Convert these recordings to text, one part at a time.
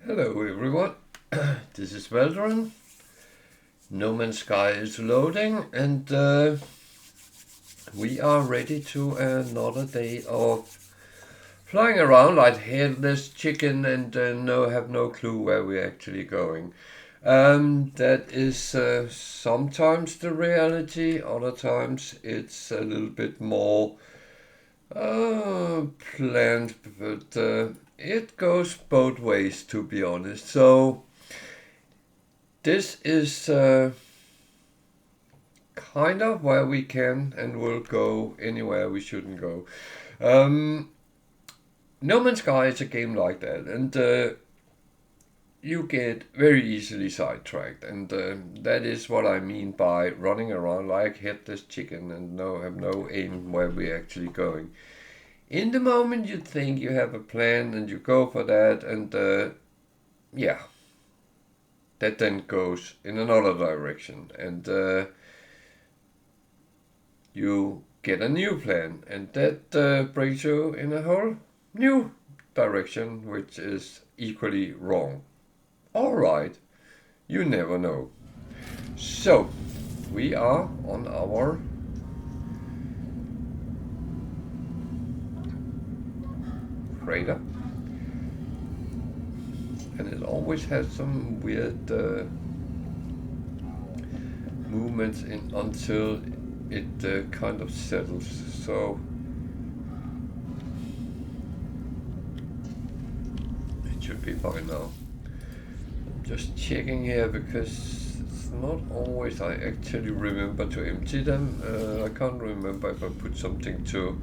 Hello everyone, this is Veldran. No Man's Sky is loading and we are ready to another day of flying around like headless chicken and have no clue where we're actually going. That is sometimes the reality, other times it's a little bit more planned, but it goes both ways to be honest. So this is kind of where we can and will go anywhere we shouldn't go. No Man's Sky is a game like that, and you get very easily sidetracked, and that is what I mean by running around like headless chicken and have no aim where we're actually going. In the moment you think you have a plan and you go for that, and yeah, that then goes in another direction, and you get a new plan, and that brings you in a whole new direction, which is equally wrong. Alright, you never know. So, we are on our freighter, and it always has some weird movements in until it kind of settles. So it should be by now. I'm just checking here because it's not always I actually remember to empty them. I can't remember if I put something to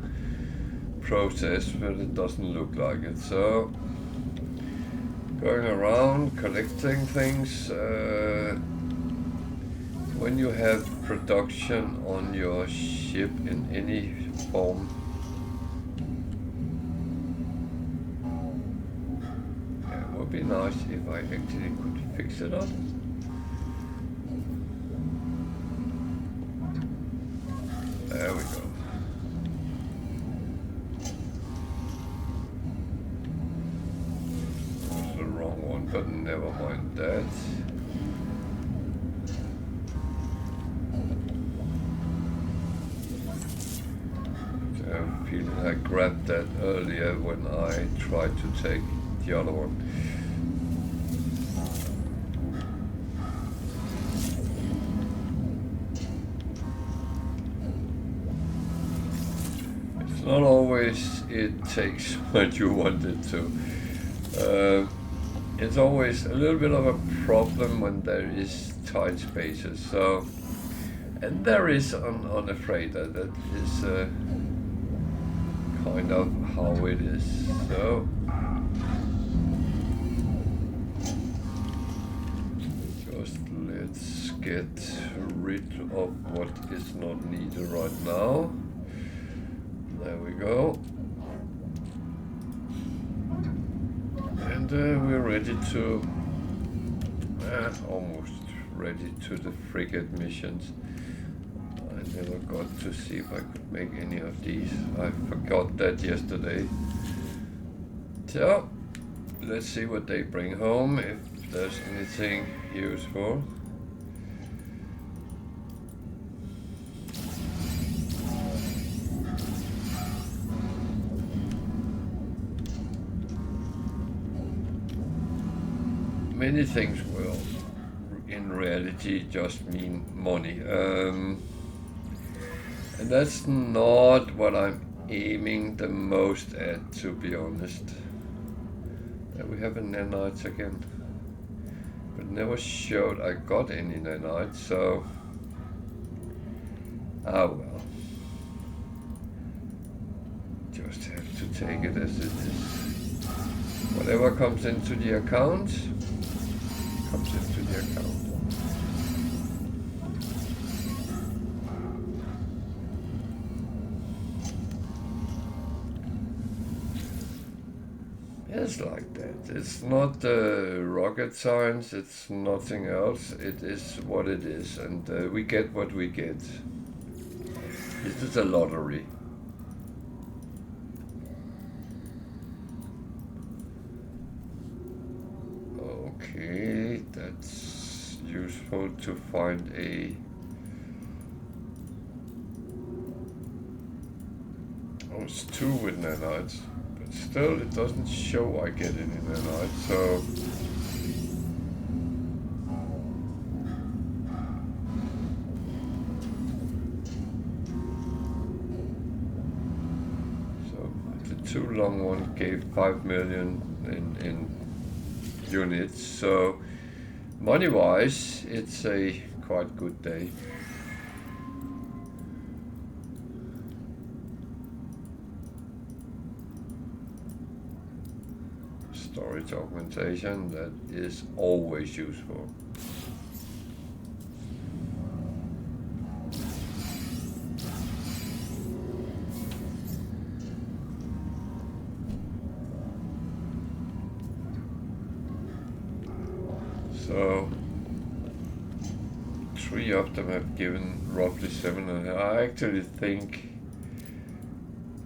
process, but it doesn't look like it. So going around collecting things. When you have production on your ship in any form, it would be nice if I actually could fix it up. There we go. That's the wrong one, but never mind that. I grabbed that earlier when I tried to take the other one. It's not always it takes what you want it to. It's always a little bit of a problem when there is tight spaces. So, and there is on a freighter that is kind of how it is. So just let's get rid of what is not needed right now. There we go. And we're ready to almost ready to the frigate missions. I never got to see if I could make any of these. I forgot that yesterday. So, let's see what they bring home, if there's anything useful. Many things will, in reality, just mean money. And that's not what I'm aiming the most at, to be honest. We have a nanites again, but never showed I got any nanites, so well. Just have to take it as it is. Whatever comes into the account, comes into the account. It's like that. It's not rocket science, it's nothing else. It is what it is, and we get what we get. This is a lottery. Okay, that's useful to find a... Oh, it's 2 with nanites, but still it doesn't show I get any nanites, so... The 2 long one gave 5 million in units, so money-wise, it's a quite good day. Storage augmentation, that is always useful. So 3 of them have given roughly 7, and I actually think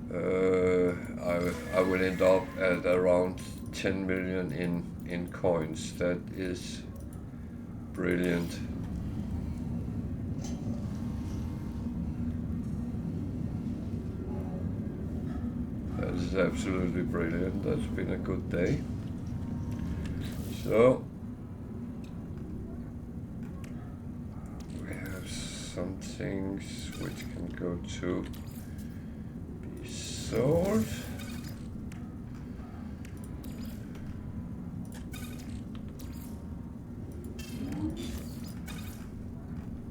I will end up at around 10 million in coins. That is brilliant. That is absolutely brilliant. That's been a good day. So we have some things which can go to be sold.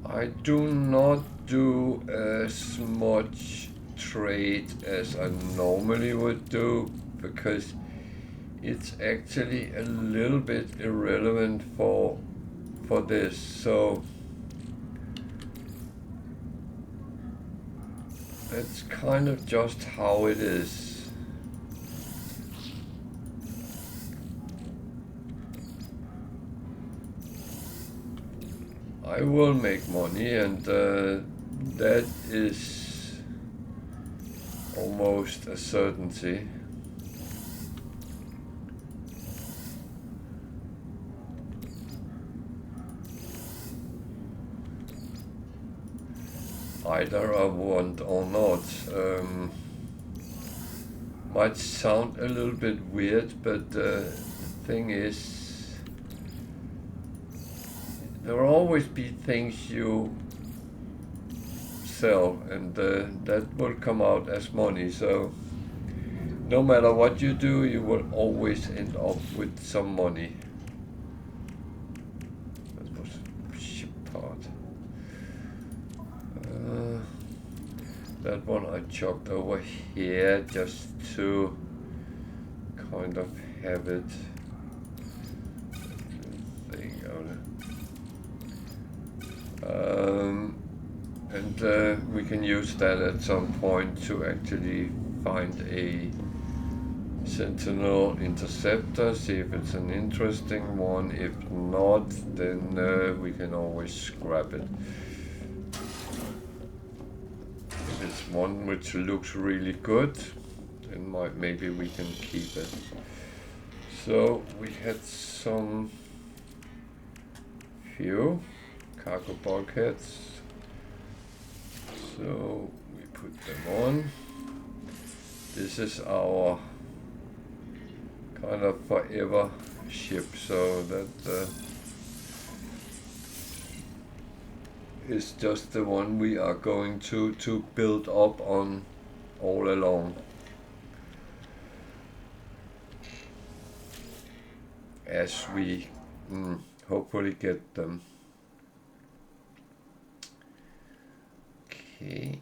I do not do as much trade as I normally would do because it's actually a little bit irrelevant for this. So it's kind of just how it is. I will make money, and that is almost a certainty. Either I want or not. Might sound a little bit weird, but the thing is, there will always be things you sell, and that will come out as money. So no matter what you do, you will always end up with some money. That was a ship part. That one I chucked over here just to kind of have it. And we can use that at some point to actually find a Sentinel interceptor, see if it's an interesting one. If not, then we can always scrap it. If it's one which looks really good, then maybe we can keep it. So we had some few cargo bulkheads, so we put them on. This is our kind of forever ship, so that is just the one we are going to build up on all along. As we hopefully get them. Okay.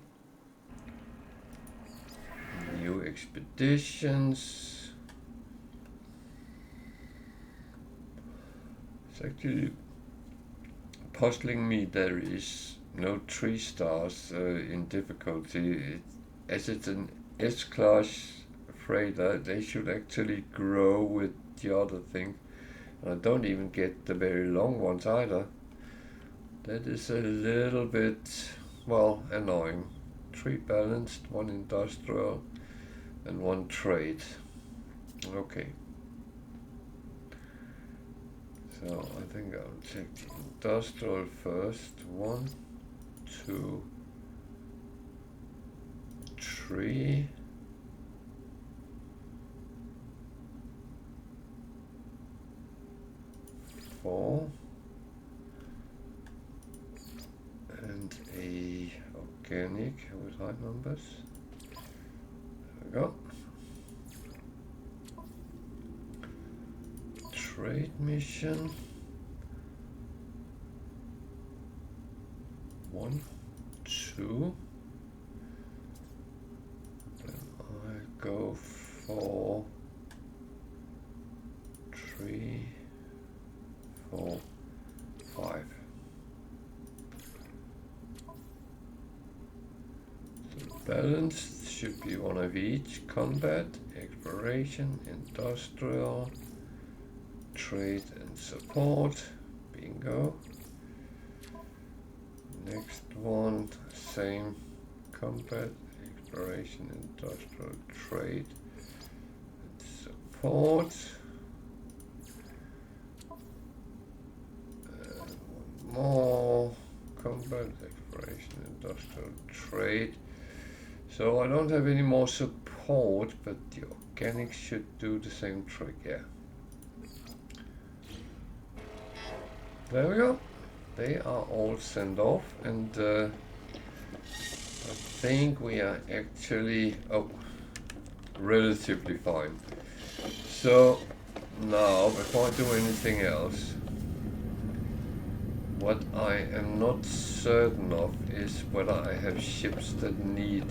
New expeditions. It's actually puzzling me there is no 3 stars in difficulty. As it's an S-class freighter, they should actually grow with the other thing. I don't even get the very long ones either. That is a little bit, well, annoying. 3 balanced, 1 industrial, and 1 trade. Okay. So I think I'll check the industrial first. 1, 2, 3. Four. And a organic with high numbers. There we go. Trade mission. 1, 2. Then I go for 3, 4, 5. So balanced should be one of each: combat, exploration, industrial, trade and support. Bingo. Next one, same: combat, exploration, industrial, trade and support. More combat, exploration, industrial, trade. So I don't have any more support, but the organics should do the same trick. Yeah. There we go. They are all sent off, and I think we are actually relatively fine. So now, before I do anything else, what I am not certain of is whether I have ships that need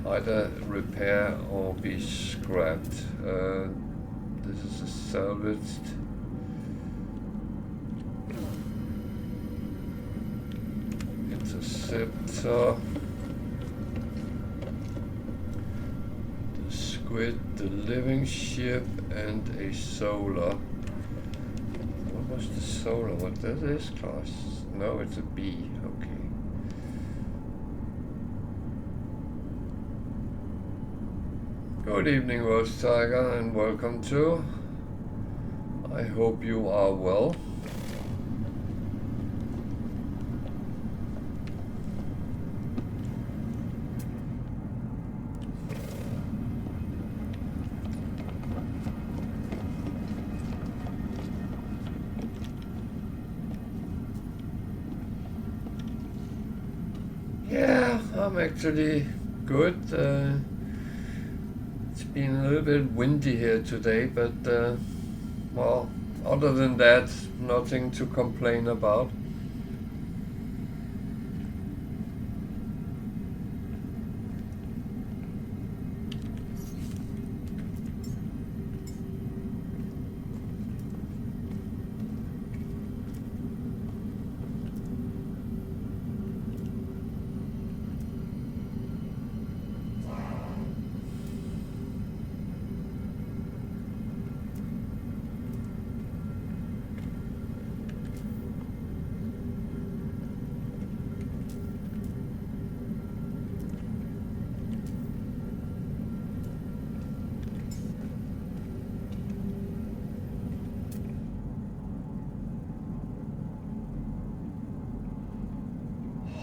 either repair or be scrapped. This is a salvaged. Interceptor. The squid, the living ship, and a solar. What was the solar? What that is class? No, it's a B. Okay. Good evening, Rose Tiger, and welcome to. I hope you are well. Yeah, I'm actually good. It's been a little bit windy here today, but well, other than that, nothing to complain about.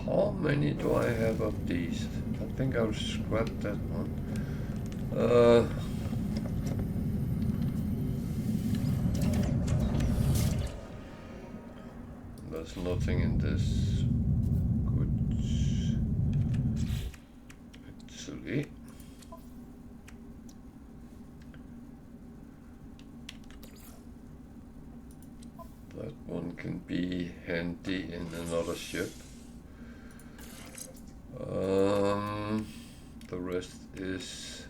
How many do I have of these? I think I'll scrap that one. There's nothing in this. Good. Actually. That one can be handy in another ship. The rest is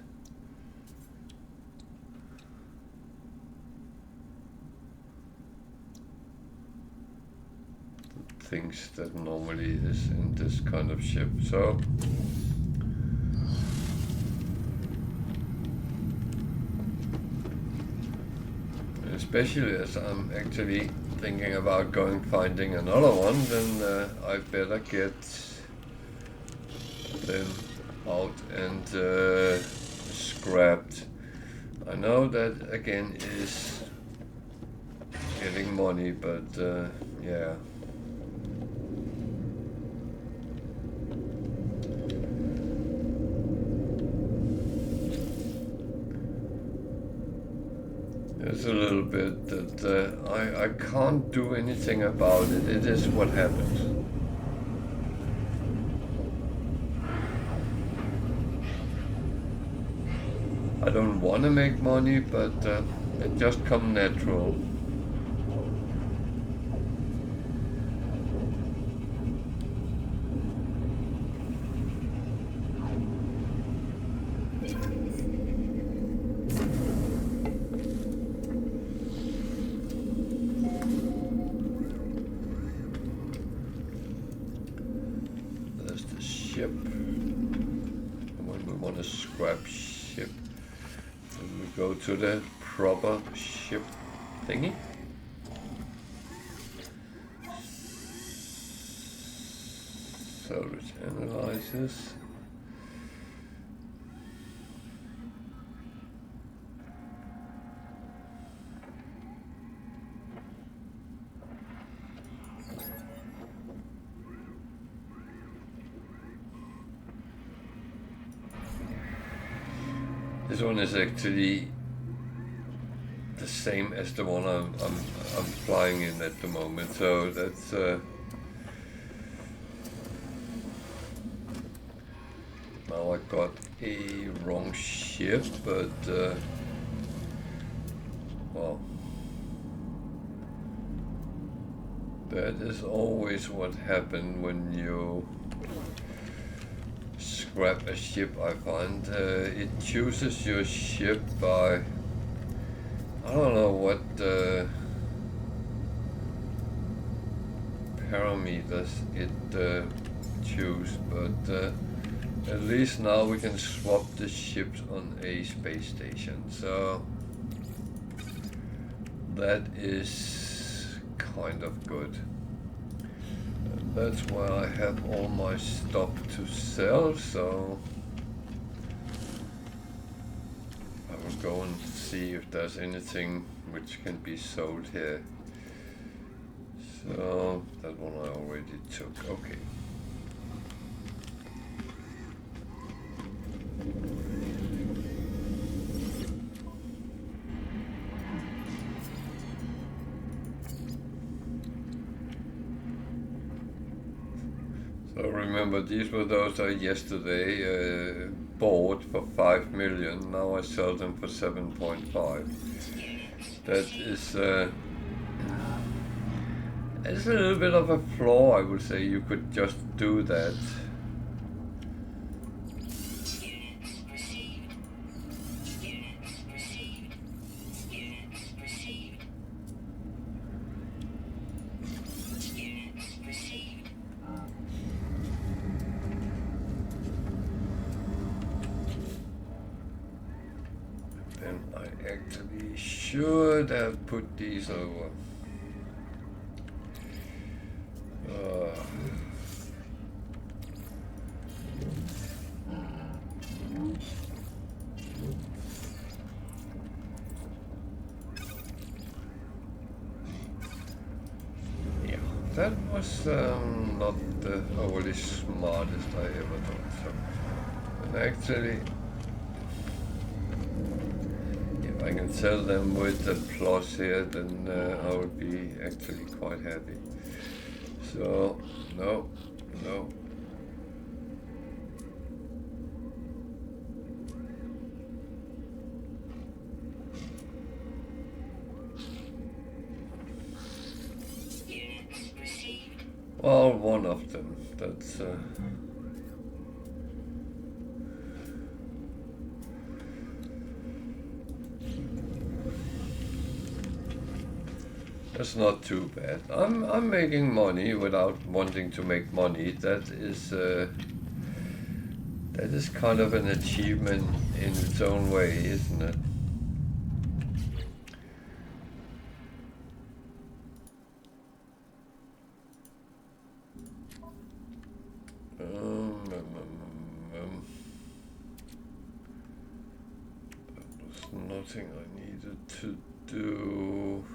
the things that normally is in this kind of ship. So especially as I'm actually thinking about finding another one, then I better get them out and scrapped. I know that again is getting getting money, but yeah. There's a little bit that I can't do anything about it. It is what happens. I don't want to make money, but it just comes natural. There's the ship. When we want to scrap ship, then we go to the proper ship thingy. Salvage analysis. This one is actually the same as the one I'm flying in at the moment, so that's now I got a wrong ship, but well, that is always what happens when you scrap a ship. I find it chooses your ship by, I don't know what parameters it choose, but at least now we can swap the ships on a space station, so that is kind of good. And that's why I have all my stuff to sell, so I will go and see if there's anything which can be sold here. So that one I already took. Okay. So remember, these were those I yesterday bought for 5 million. Now I sell them for 7.5. That is it's a little bit of a flaw, I would say. You could just do that. Then I actually should have put these over. Yeah, that was not the overly smartest I ever thought. So, and actually, if I can sell them with the plus here, then I would be actually quite happy. So, no. Well, one of them. That's not too bad. I'm making money without wanting to make money. That is kind of an achievement in its own way, isn't it? That was nothing I needed to do.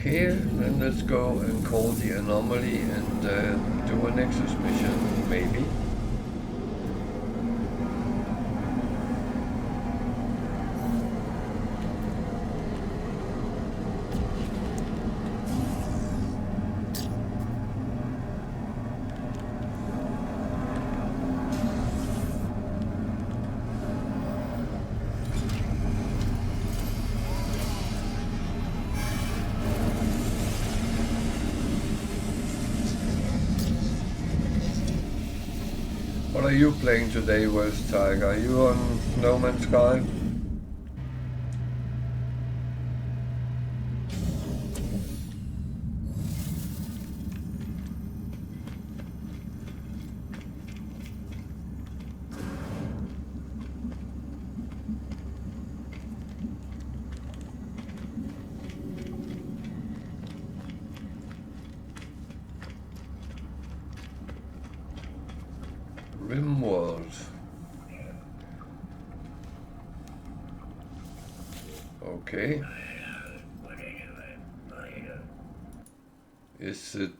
Okay, then let's go and call the anomaly and do a Nexus mission, maybe. What are you playing today, West Tiger? Are you on No Man's Sky? Rimworld. Okay. Is it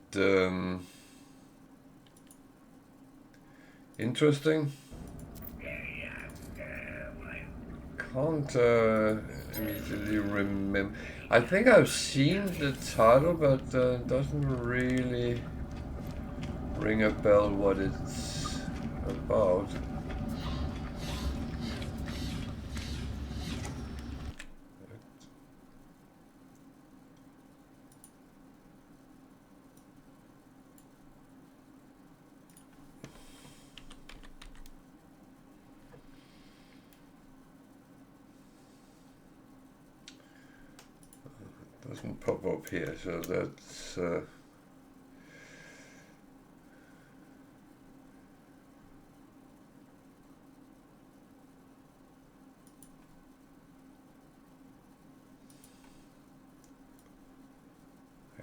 interesting? Can't immediately remember. I think I've seen the title, but doesn't really ring a bell what it's about. Doesn't pop up here, so that's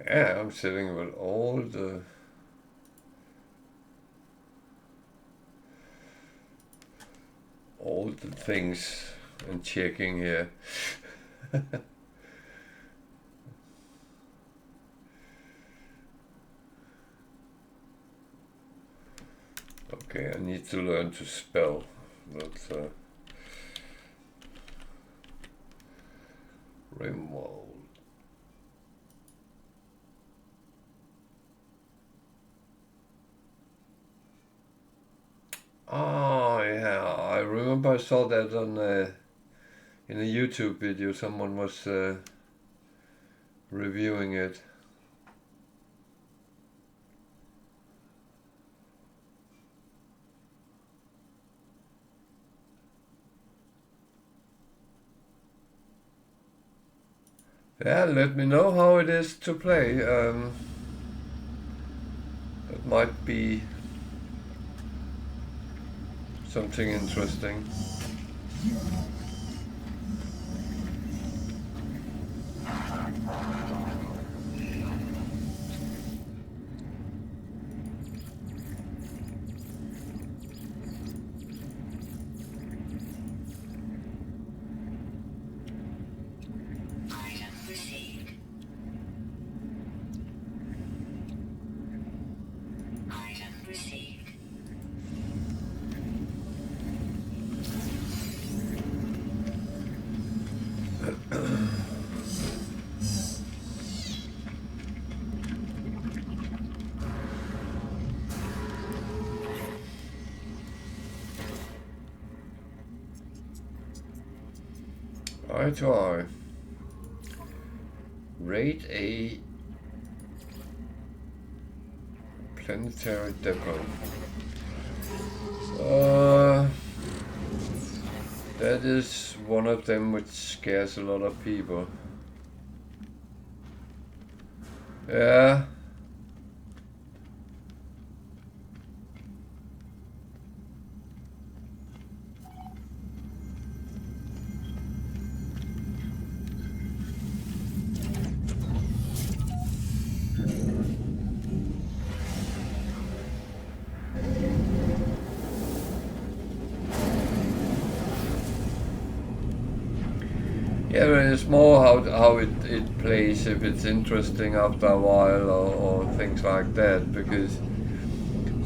yeah, I'm sitting with all the things and checking here. Okay, I need to learn to spell. That's Rimworld. Oh yeah, I remember I saw that on in a YouTube video. Someone was reviewing it. Yeah, let me know how it is to play. That might be something interesting. Eye to eye. Raid a planetary depot. That is one of them which scares a lot of people. Yeah. Yeah, but it's more how it plays, if it's interesting after a while or things like that, because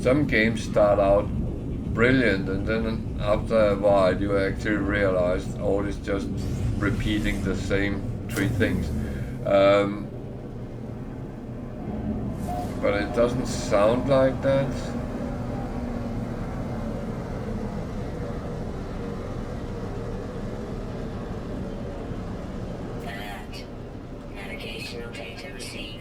some games start out brilliant and then after a while you actually realize all is just repeating the same three things. But it doesn't sound like that. Navigational data received.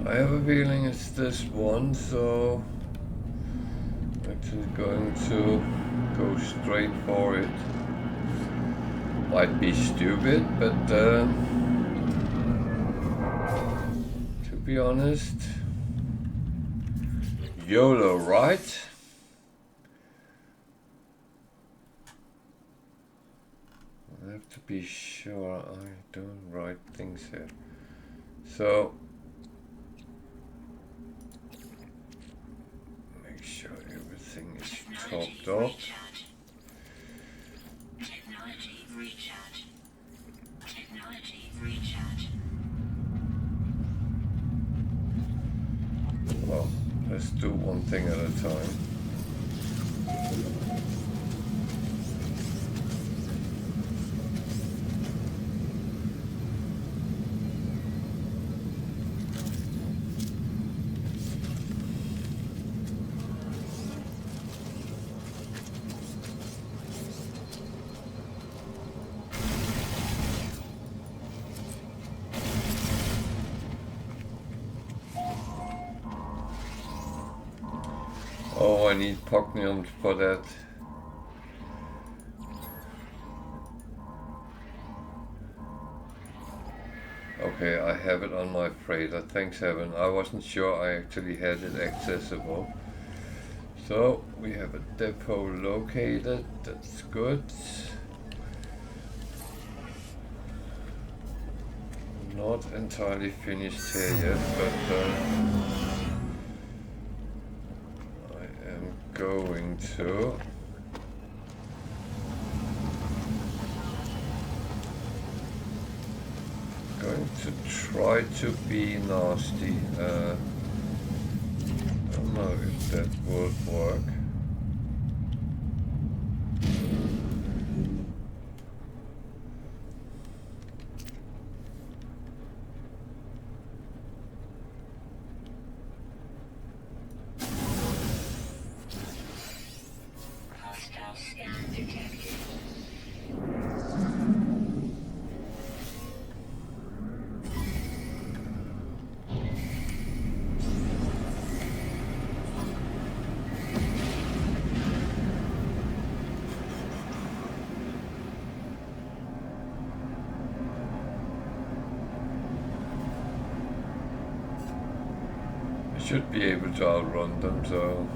I have a feeling it's this one, so I'm actually going to go straight for it. Might be stupid, but to be honest, YOLO, right? I have to be sure I don't write things here. So make sure everything is topped up. Technology recharge. Technology recharge. Well, let's do one thing at a time. Oh, I need Pognium for that. Okay, I have it on my freighter, thanks heaven. I wasn't sure I actually had it accessible. So, we have a depot located, that's good. Not entirely finished here yet, but I am going to. Going to try to be nasty. I don't know if that would work. Hostile scan detected. Should be able to outrun them, so.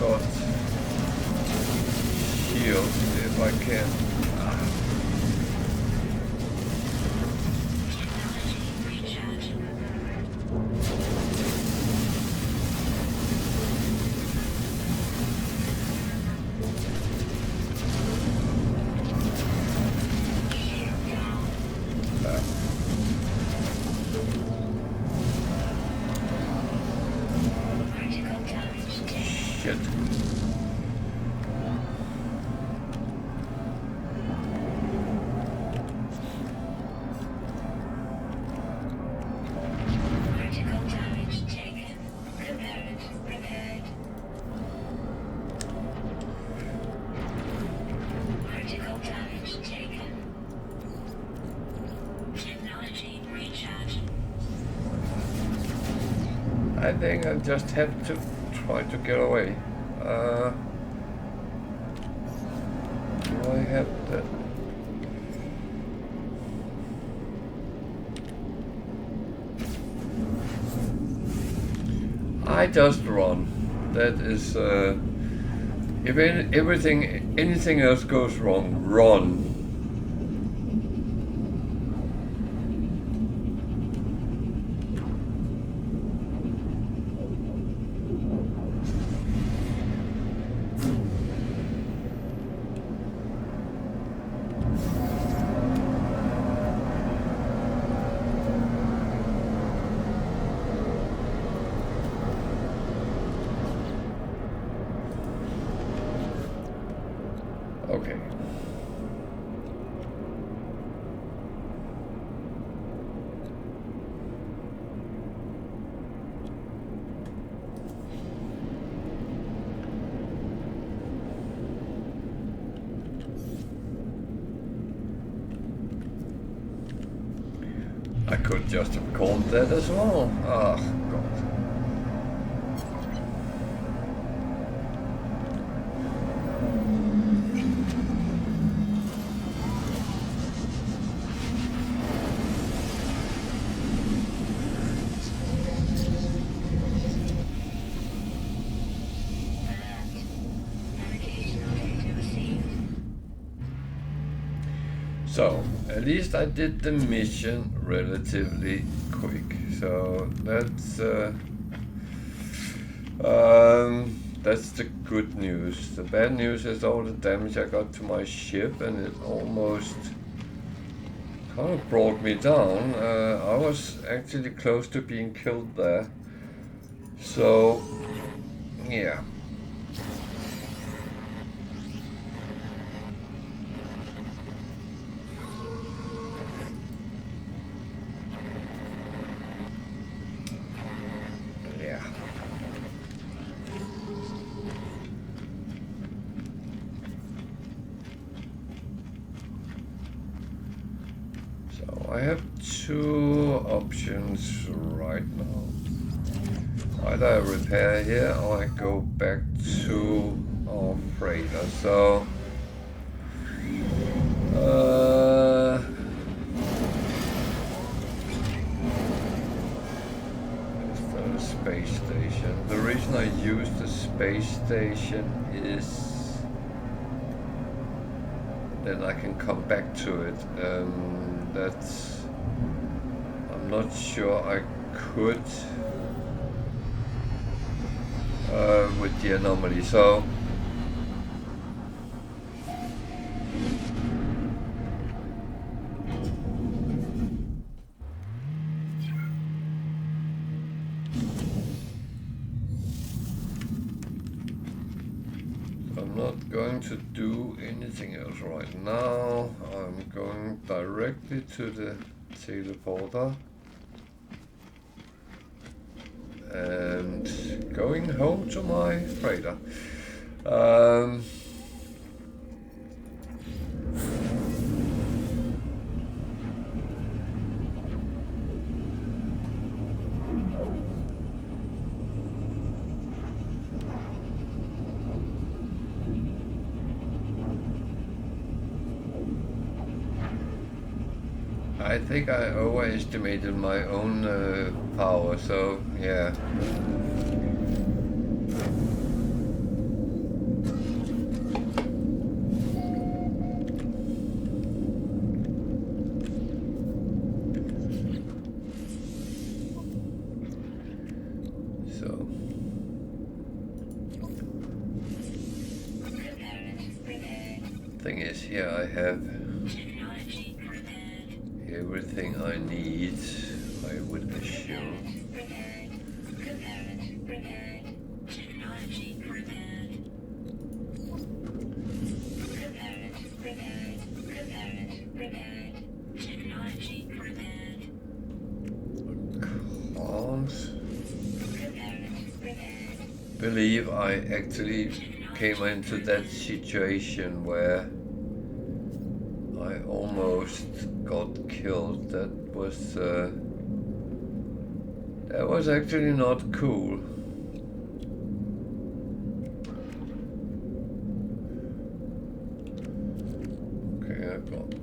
got shields if I can. Shit. Critical damage taken. Component repaired. Critical damage taken. Technology recharge. I think I just have to try to get away. Do I have that? I just run. That is, if anything else goes wrong, run. Okay. I could just have called that as well. Ah, God. So, at least I did the mission relatively quick. So that's the good news. The bad news is all the damage I got to my ship, and it almost kind of brought me down. I was actually close to being killed there. So, yeah. I have two options right now. Either I repair here or I go back to our freighter. So is that a space station? The reason I use the space station is then I can come back to it. I'm not sure I could with the anomaly. So I'm not going to do anything else right now. I'm going directly to the teleporter and going home to my freighter. I think I overestimated my own power, so yeah. here I have Technology prepared. everything I need, I would assume. Prepared. Component prepared. Technology prepared. Component prepared. Component prepared. Technology prepared. Can't Component prepared. believe I actually came into that situation where I almost got killed. That was actually not cool. Okay, I got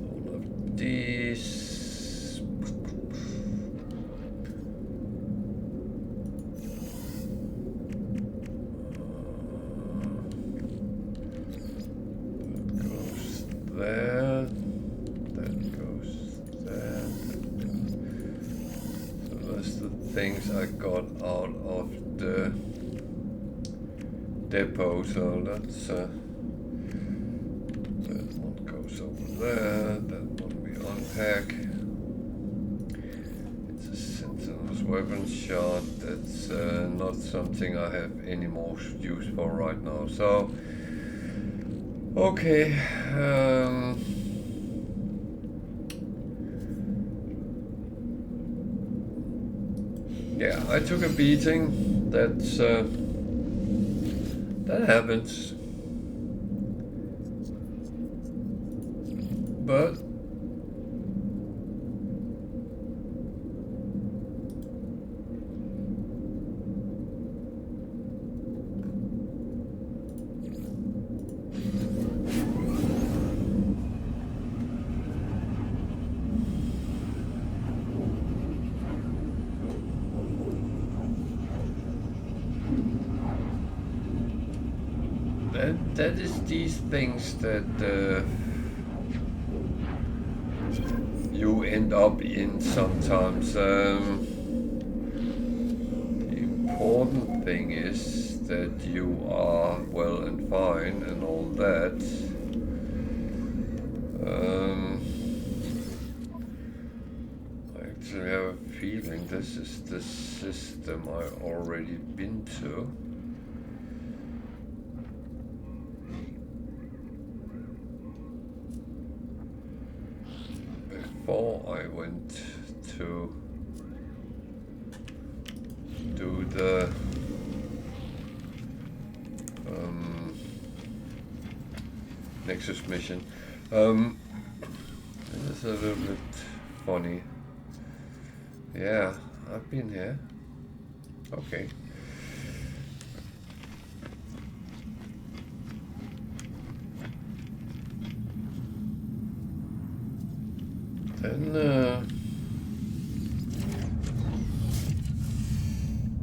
all of these. There, that goes there, so that's the things I got out of the depot, so that's that one goes over there, that one we unpack. It's a sentinel's weapon shot, that's not something I have any more use for right now, so okay, yeah, I took a beating. That's that happens, but that is these things that you end up in sometimes. The important thing is that you are well and fine and all that. I actually have a feeling this is the system I've already been to. Before I went to do the Nexus mission. This is a little bit funny. Yeah, I've been here. Okay. Then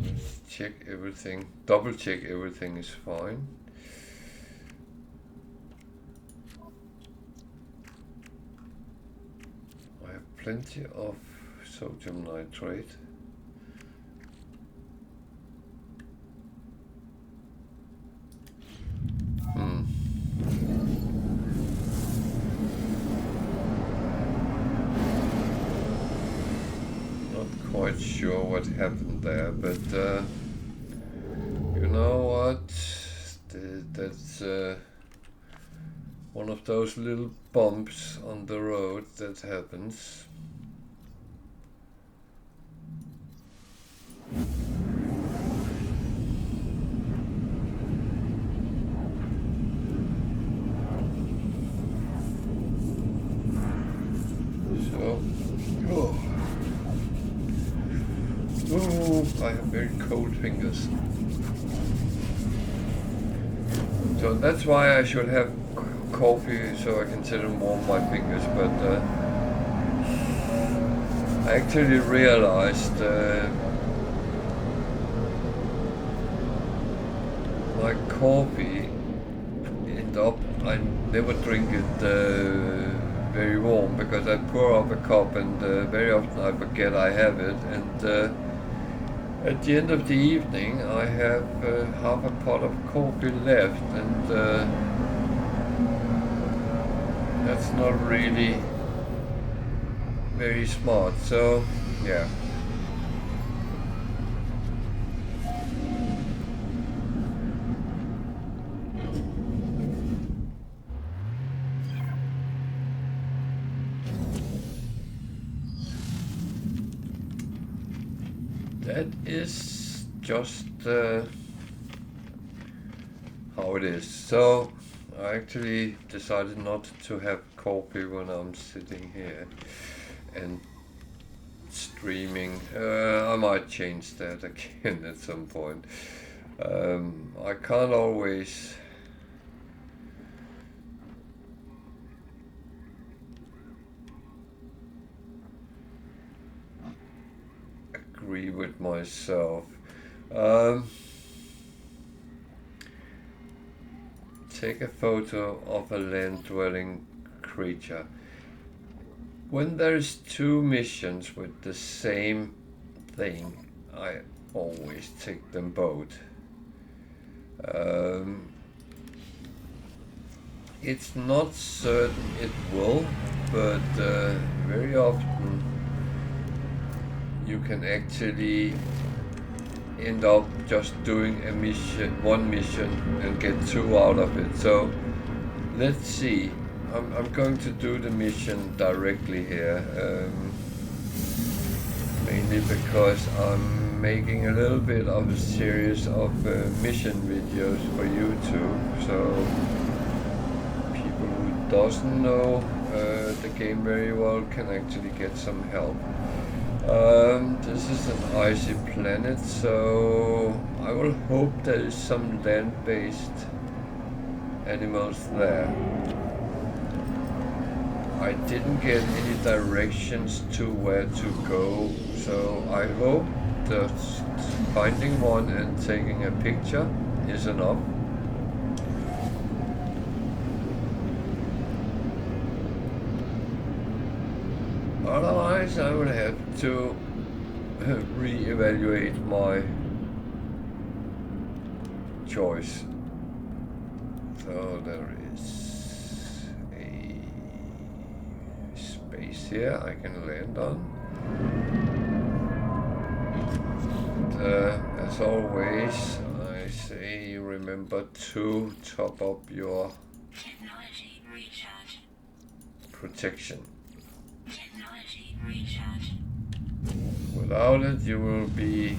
let's check everything, double check everything is fine. I have plenty of sodium nitrate. Quite sure what happened there, but you know what? That's one of those little bumps on the road that happens. So, I have very cold fingers. So that's why I should have coffee so I can sit and warm my fingers, but I actually realized my coffee I never drink it very warm because I pour up a cup and very often I forget I have it, and at the end of the evening I have half a pot of coffee left, and that's not really very smart. So yeah. That is just how it is. So I actually decided not to have coffee when I'm sitting here and streaming. I might change that again at some point. I can't always agree with myself. Take a photo of a land-dwelling creature. When there's two missions with the same thing, I always take them both. It's not certain it will, but very often you can actually end up just doing a mission, one mission, and get two out of it. So let's see. I'm going to do the mission directly here, mainly because I'm making a little bit of a series of mission videos for YouTube. So people who doesn't know the game very well can actually get some help. This is an icy planet, so I will hope there is some land-based animals there. I didn't get any directions to where to go, so I hope that finding one and taking a picture is enough. Otherwise, I will have to re-evaluate my choice. So there is a space here I can land on. And, as always, I say remember to top up your Technology recharge. protection. Technology recharge. Without it, you will be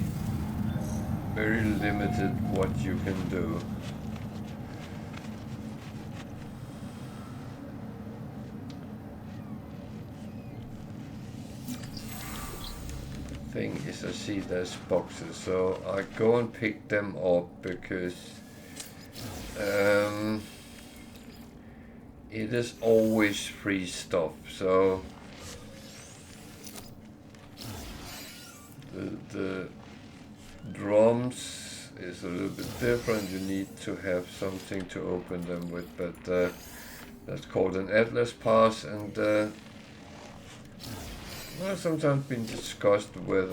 very limited what you can do. The thing is, I see there's boxes, so I go and pick them up because it is always free stuff. So the drums is a little bit different. You need to have something to open them with, but that's called an Atlas pass, and well, sometimes been discussed whether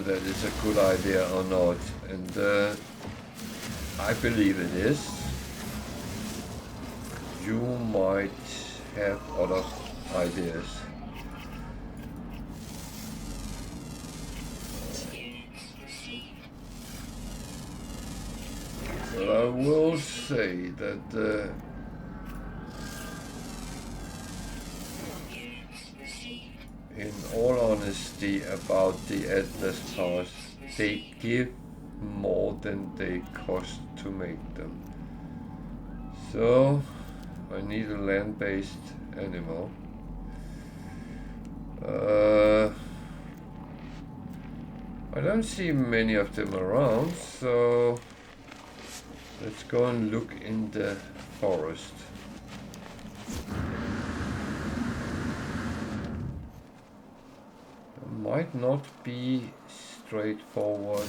that is a good idea or not, and I believe it is. You might have other ideas. But I will say that in all honesty about the Atlas Pass, they give more than they cost to make them. So I need a land-based animal. I don't see many of them around, so let's go and look in the forest. It might not be straightforward.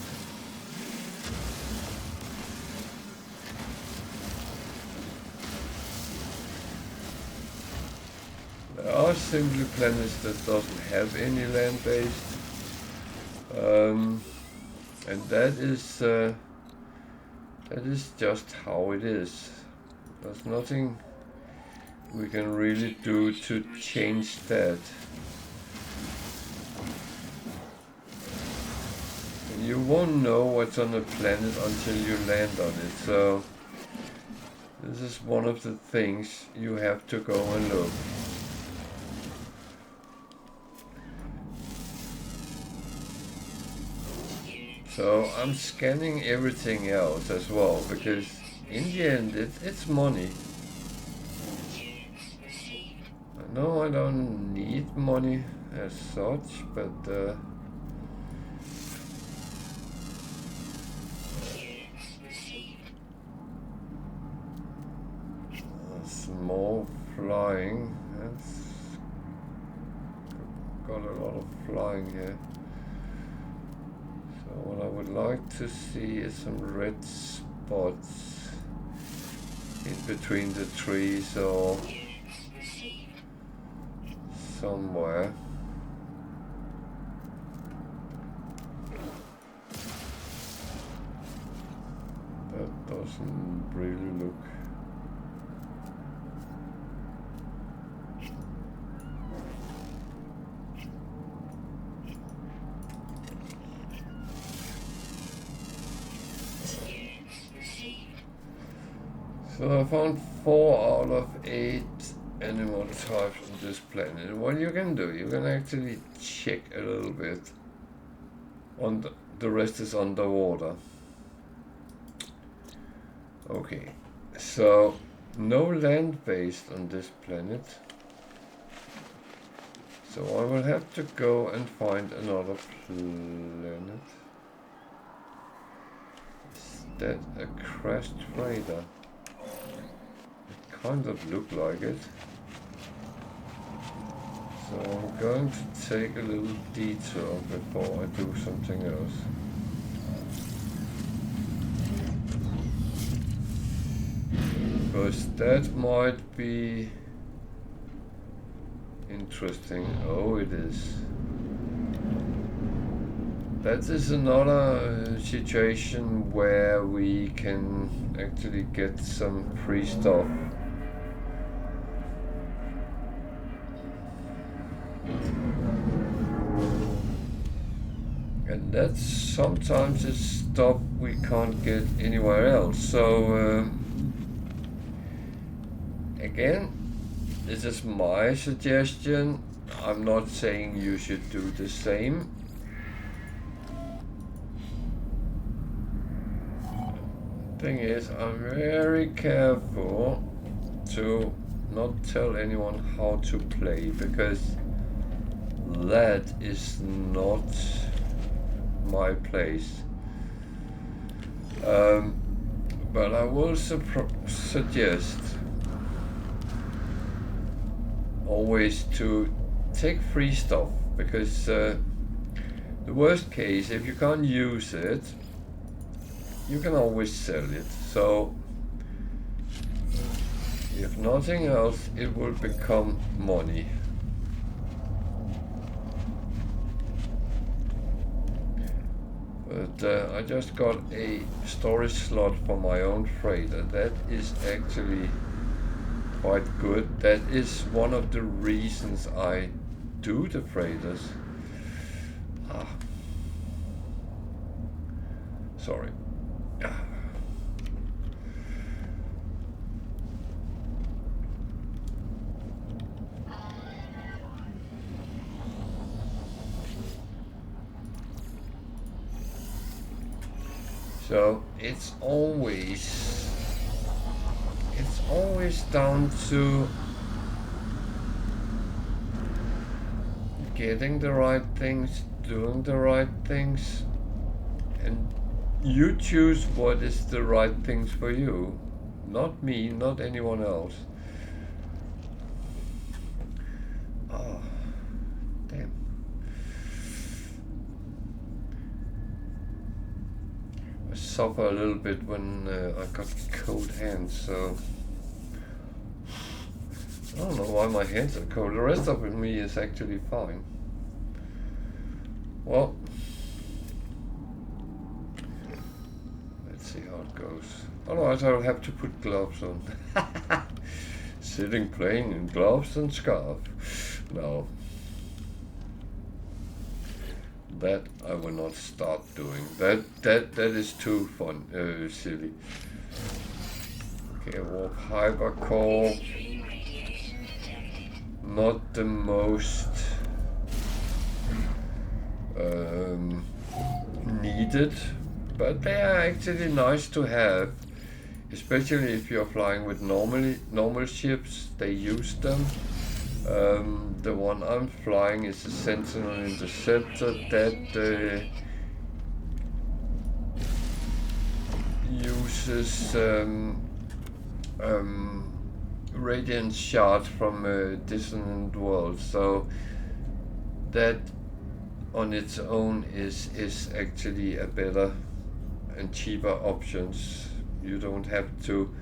There are simply planets that doesn't have any land-based, and that is just how it is. There's nothing we can really do to change that. You won't know what's on the planet until you land on it, so this is one of the things you have to go and look. So I'm scanning everything else as well, because in the end it's money. No, I don't need money as such, but more flying. That's got a lot of flying here. So what I would like to see is some red spots in between the trees or somewhere. That doesn't really look. So I found 4 out of 8 animal types on this planet. What you can do, you can actually check a little bit. On the rest is underwater. Okay, so no land based on this planet. So I will have to go and find another planet. Is that a crashed freighter? Kind of look like it. So I'm going to take a little detour before I do something else. Because that might be interesting. Oh, it is. That is another situation where we can actually get some free stuff. And that's sometimes it's stuff we can't get anywhere else. So again, this is my suggestion. I'm not saying you should do the same. Thing is, I'm very careful to not tell anyone how to play, because that is not my place. But I will suggest always to take free stuff, because the worst case, if you can't use it, you can always sell it. So if nothing else, it will become money. But I just got a storage slot for my own freighter. That is actually quite good. That is one of the reasons I do the freighters. Sorry. So it's always down to getting the right things, doing the right things, and you choose what is the right things for you. Not me, not anyone else. Oh, damn. I suffer a little bit when I got cold hands, so I don't know why my hands are cold. The rest of me is actually fine. Well, let's see how it goes. Otherwise I'll have to put gloves on. Sitting playing in gloves and scarf. No. That I will not start doing. That is too fun, silly. Okay, warp hypercore. Extreme radiation detected. Not the most needed, but they are actually nice to have, especially if you're flying with normal ships. They use them. The one I'm flying is a Sentinel Interceptor that uses radiant shards from dissonant worlds, so that on its own is actually a better and cheaper options. You don't have to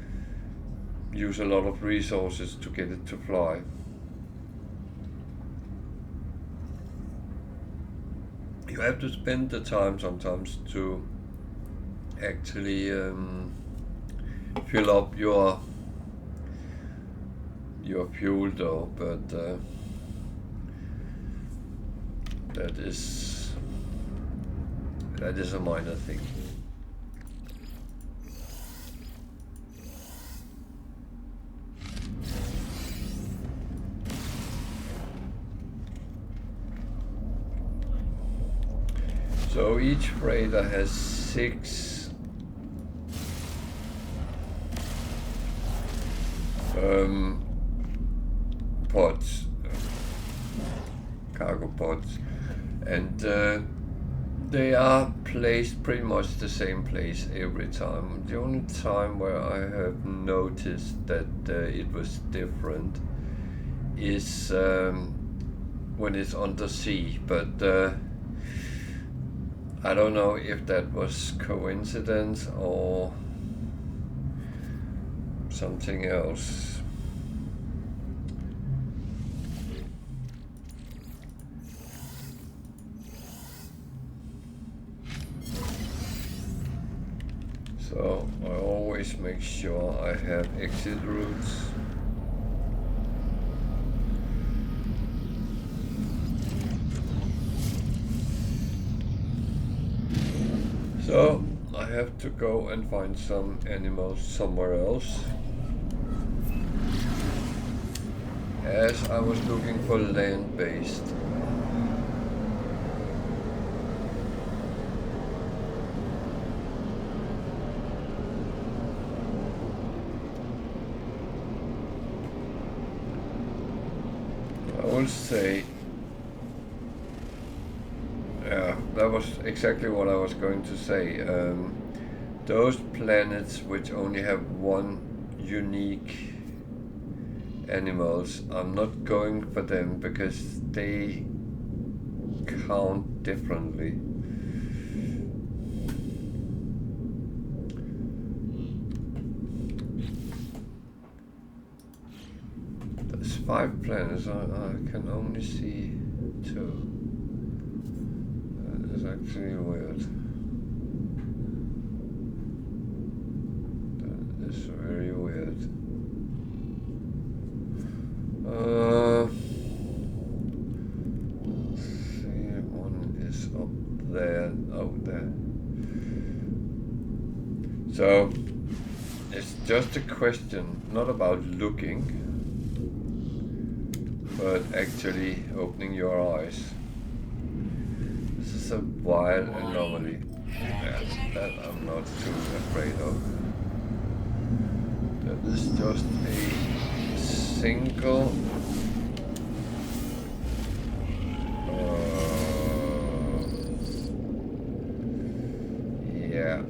use a lot of resources to get it to fly. You have to spend the time sometimes to actually fill up your fuel though, but that is a minor thing. So each freighter has 6 pods, cargo pods, and they are placed pretty much the same place every time. The only time where I have noticed that it was different is when it's under sea, but I don't know if that was coincidence or something else. So I always make sure I have exit routes. So I have to go and find some animals somewhere else, as I was looking for land-based. I will say, yeah, that was exactly what I was going to say. Those planets which only have one unique animals, I'm not going for them because they count differently. There's 5 planets, I can only see 2. That is actually weird. That is very weird. Let's see, one is up there, out there. So it's just a question, not about looking, but actually opening your eyes. This is a wild anomaly. Yeah, that I'm not too afraid of. That is just a single yeah.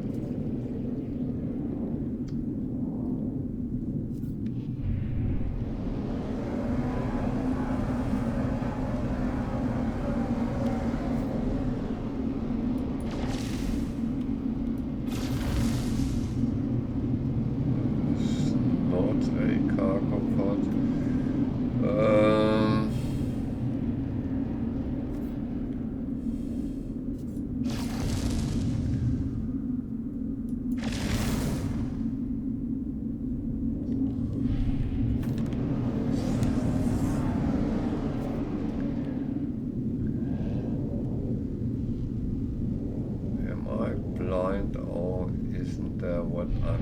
but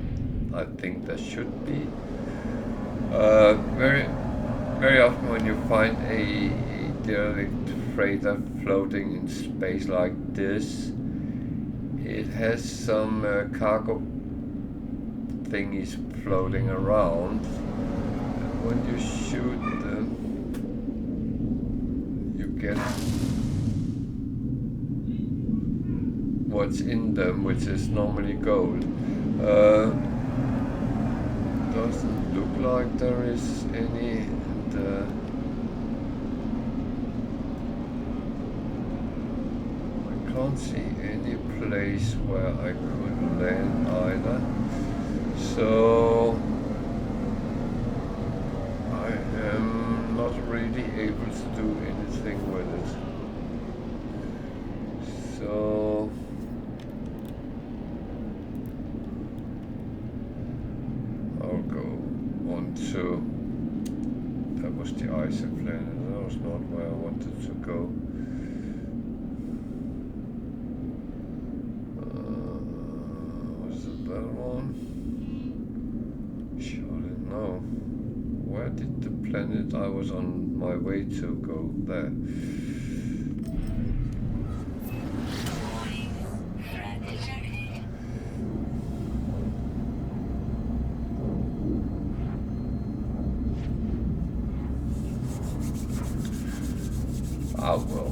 I think there should be. Very often when you find a derelict freighter floating in space like this, it has some cargo thingies floating around. And when you shoot them, you get what's in them, which is normally gold. Doesn't look like there is any. And, I can't see any place where I could land either. So I am not really able to do anything with it. So I'll go on to, that was the icy planet, that was not where I wanted to go. Was it that one? Surely no. Where did the planet I was on my way to go? There. Ah, well.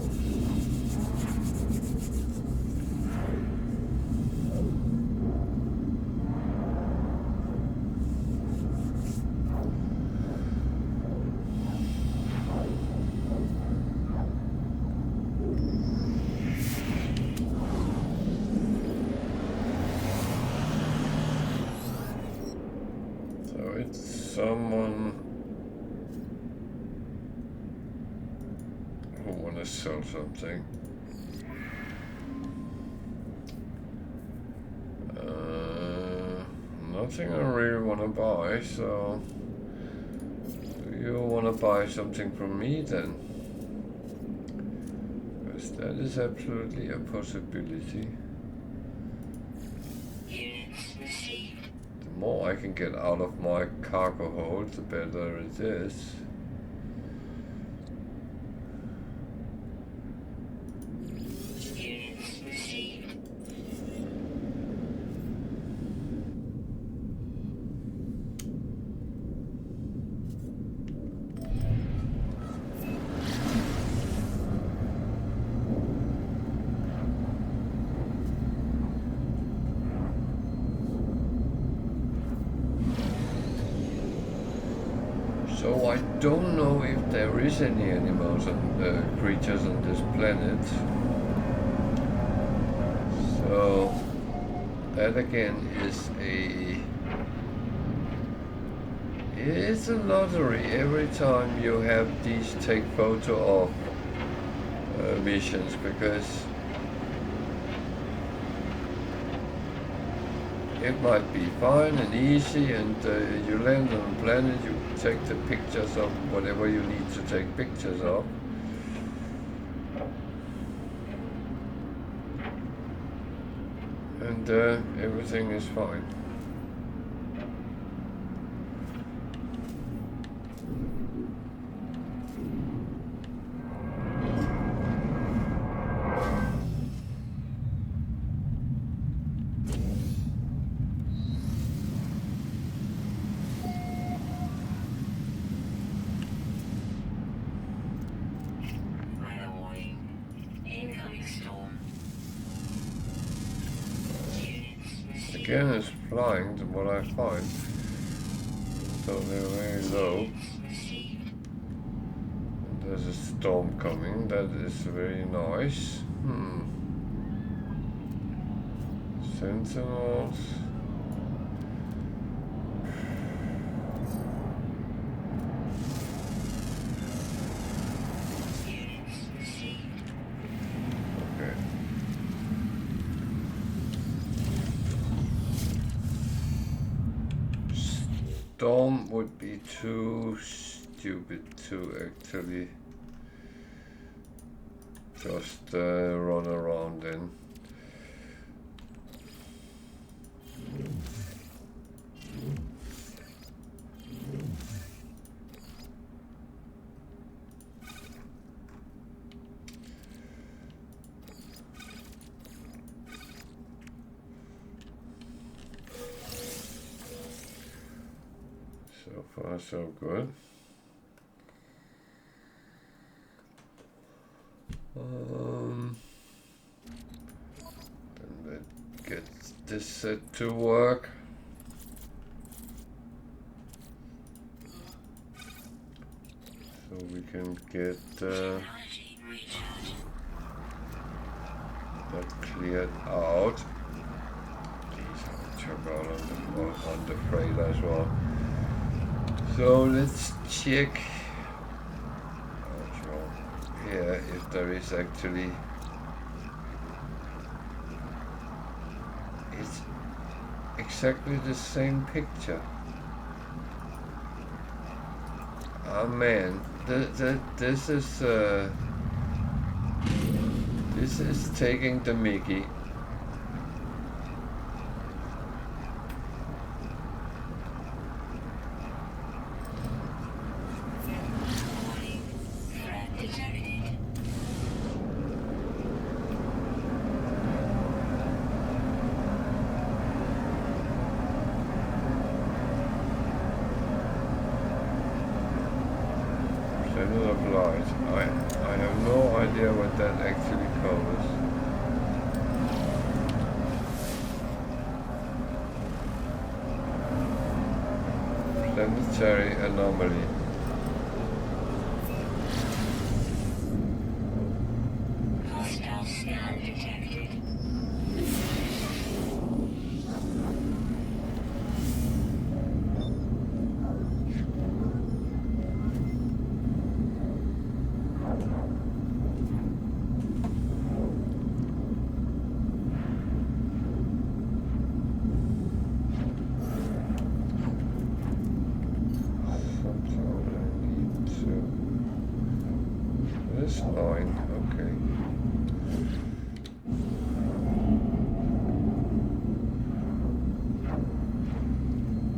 So it's someone who want to sell something. Nothing I really want to buy, so do you want to buy something from me then? Because that is absolutely a possibility. The more I can get out of my cargo hold, the better it is. So I don't know if there is any animals and creatures on this planet. So that again is it's a lottery every time you have these take photo of missions, because it might be fine and easy, and you land on a planet, you take the pictures of whatever you need to take pictures of. And everything is fine. Again, it's flying to what I find, so they're very low. And there's a storm coming, that is very nice. Sentinels. Storm would be too stupid to actually just run around in. far so good. Then let's get this set to work. So we can get that cleared out. These are chocolate on the freighter as well. So let's check here if there is actually. It's exactly the same picture. Oh man, this is taking the mickey. I have no idea what that actually covers. Planetary anomaly. Hostile scan detected. Okay.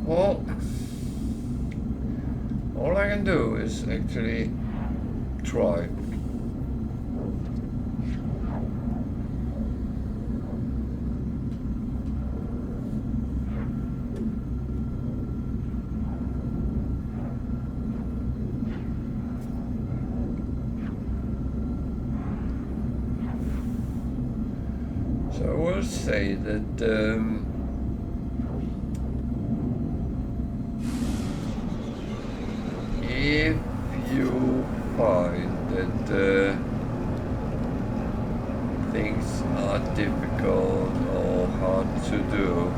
Well, all I can do is actually try. So I will say that if you find that things are difficult or hard to do,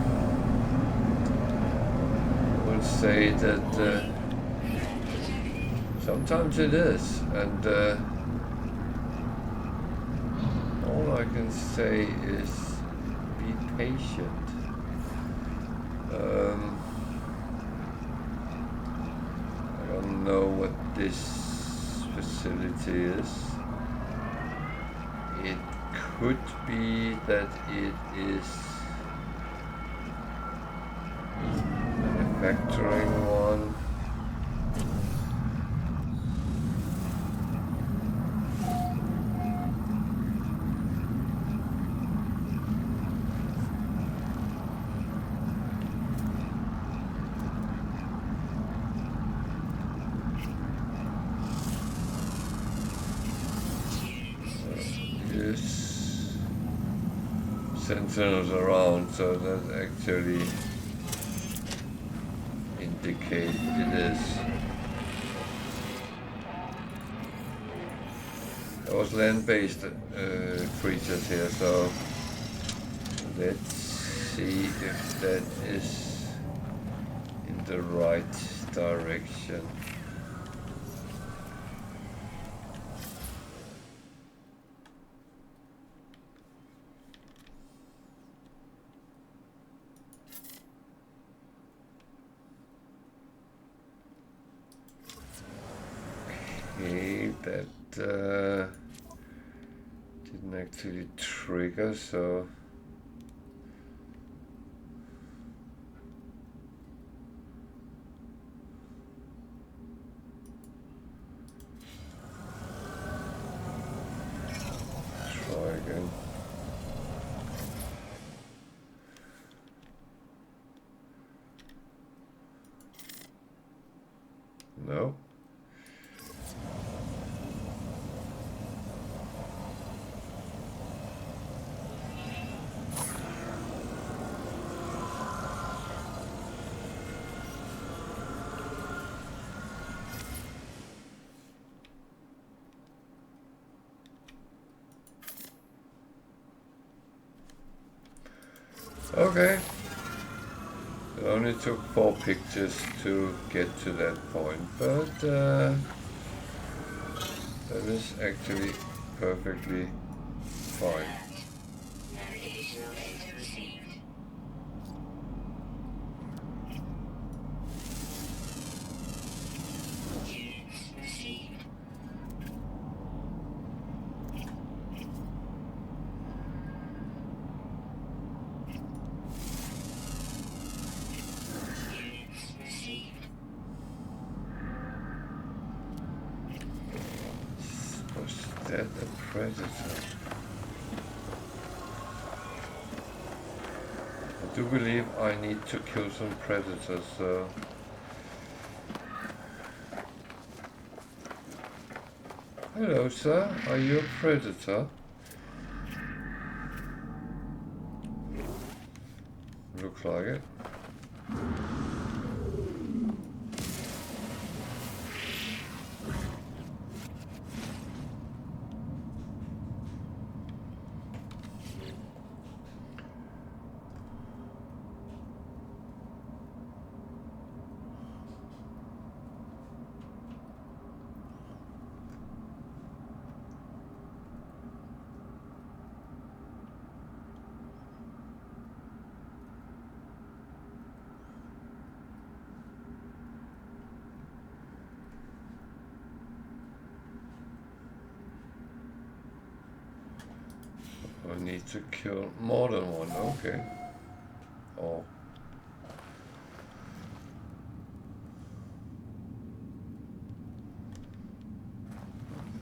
I will say that sometimes it is, and all I can say is be patient. I don't know what this facility is. It could be that it is manufacturing one. Sentinels around, so that actually indicate it is. There was land-based creatures here, so let's see if that is in the right direction. Okay, that didn't actually trigger, so try again. Okay. It only took 4 pictures to get to that point, but that is actually perfectly fine. Navigational data received. Units received. Units received. Was that a predator? I do believe I need to kill some predators, so... Hello, sir. Are you a predator? Looks like it. I need to kill more than one, okay. Oh.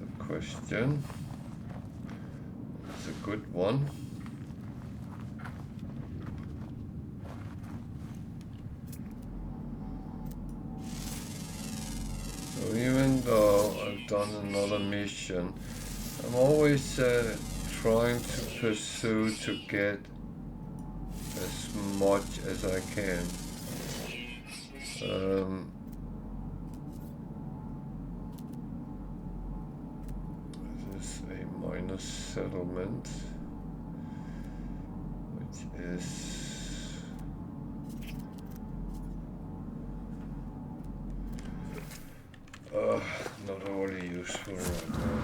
The question. It's a good one. So even though I've done another mission, I'm always trying to pursue to get as much as I can. This is a minor settlement, which is not only useful right now.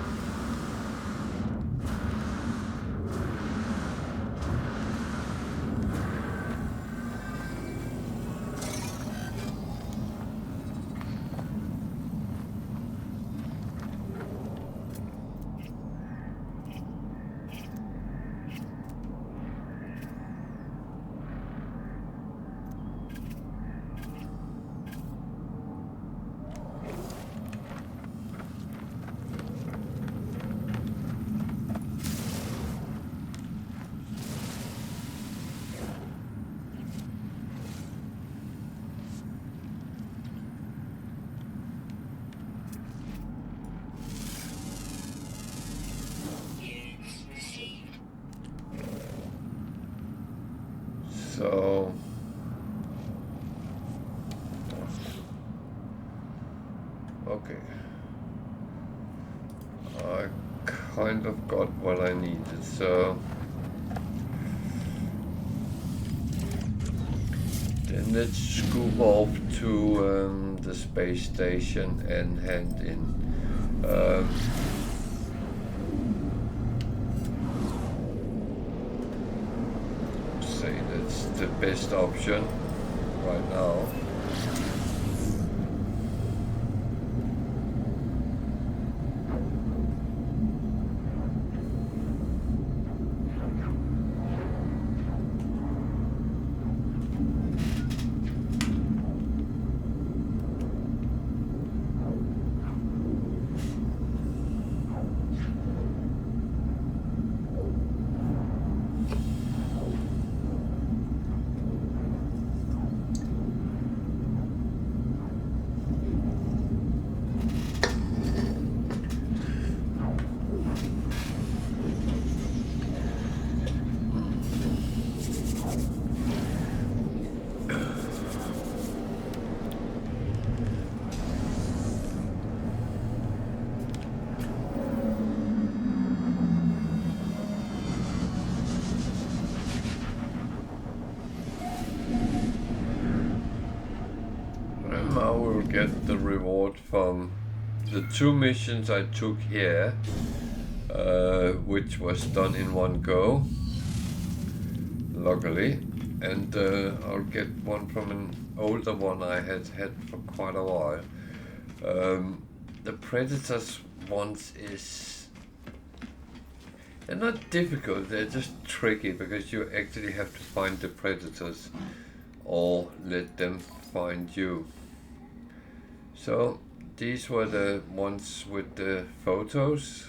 So okay, I kind of got what I needed, so then let's scoop off to the space station and hand in say that's the best option right now. get the reward from the 2 missions I took here, which was done in one go, luckily, and I'll get one from an older one I had for quite a while. The Predators ones they're not difficult, they're just tricky because you actually have to find the Predators or let them find you. So these were the ones with the photos,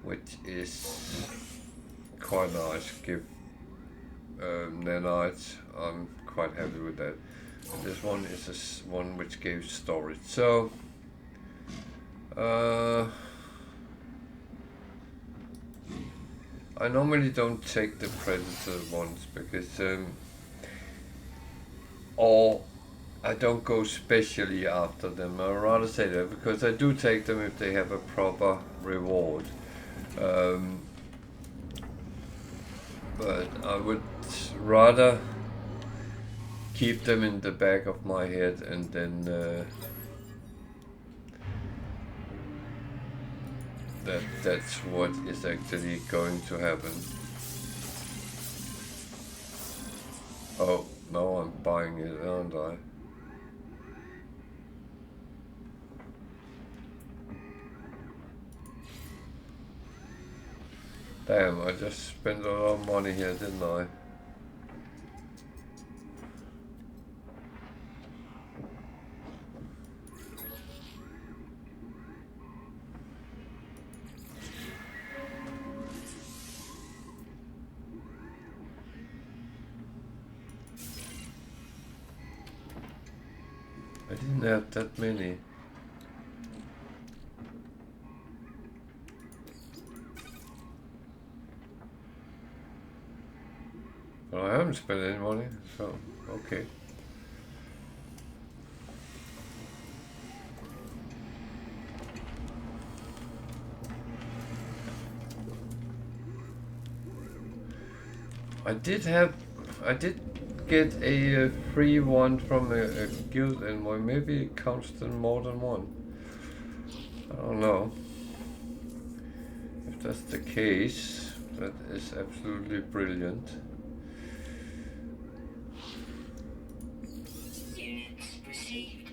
which is quite nice. Give nanites, I'm quite happy with that. And this one is one which gave storage. So I normally don't take the Predator ones because or I don't go specially after them. I'd rather say that because I do take them if they have a proper reward. But I would rather keep them in the back of my head and then that's what is actually going to happen. Oh, now I'm buying it, aren't I? Damn, I just spent a lot of money here, didn't I? I didn't have that many. Well, I haven't spent any money, so okay. I did get a free one from a guild envoy. Maybe it counts in more than one. I don't know. If that's the case, that is absolutely brilliant. Units received.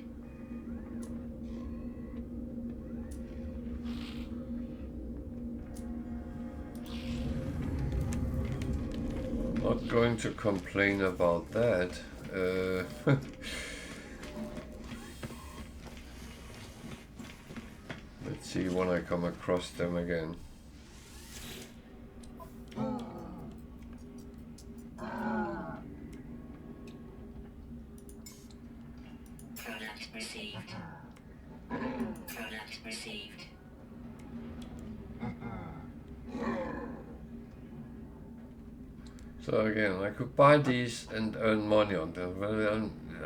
Not going to complain about that. Let's see when I come across them again. Product received. Product received. So again, I could buy these and earn money on them, but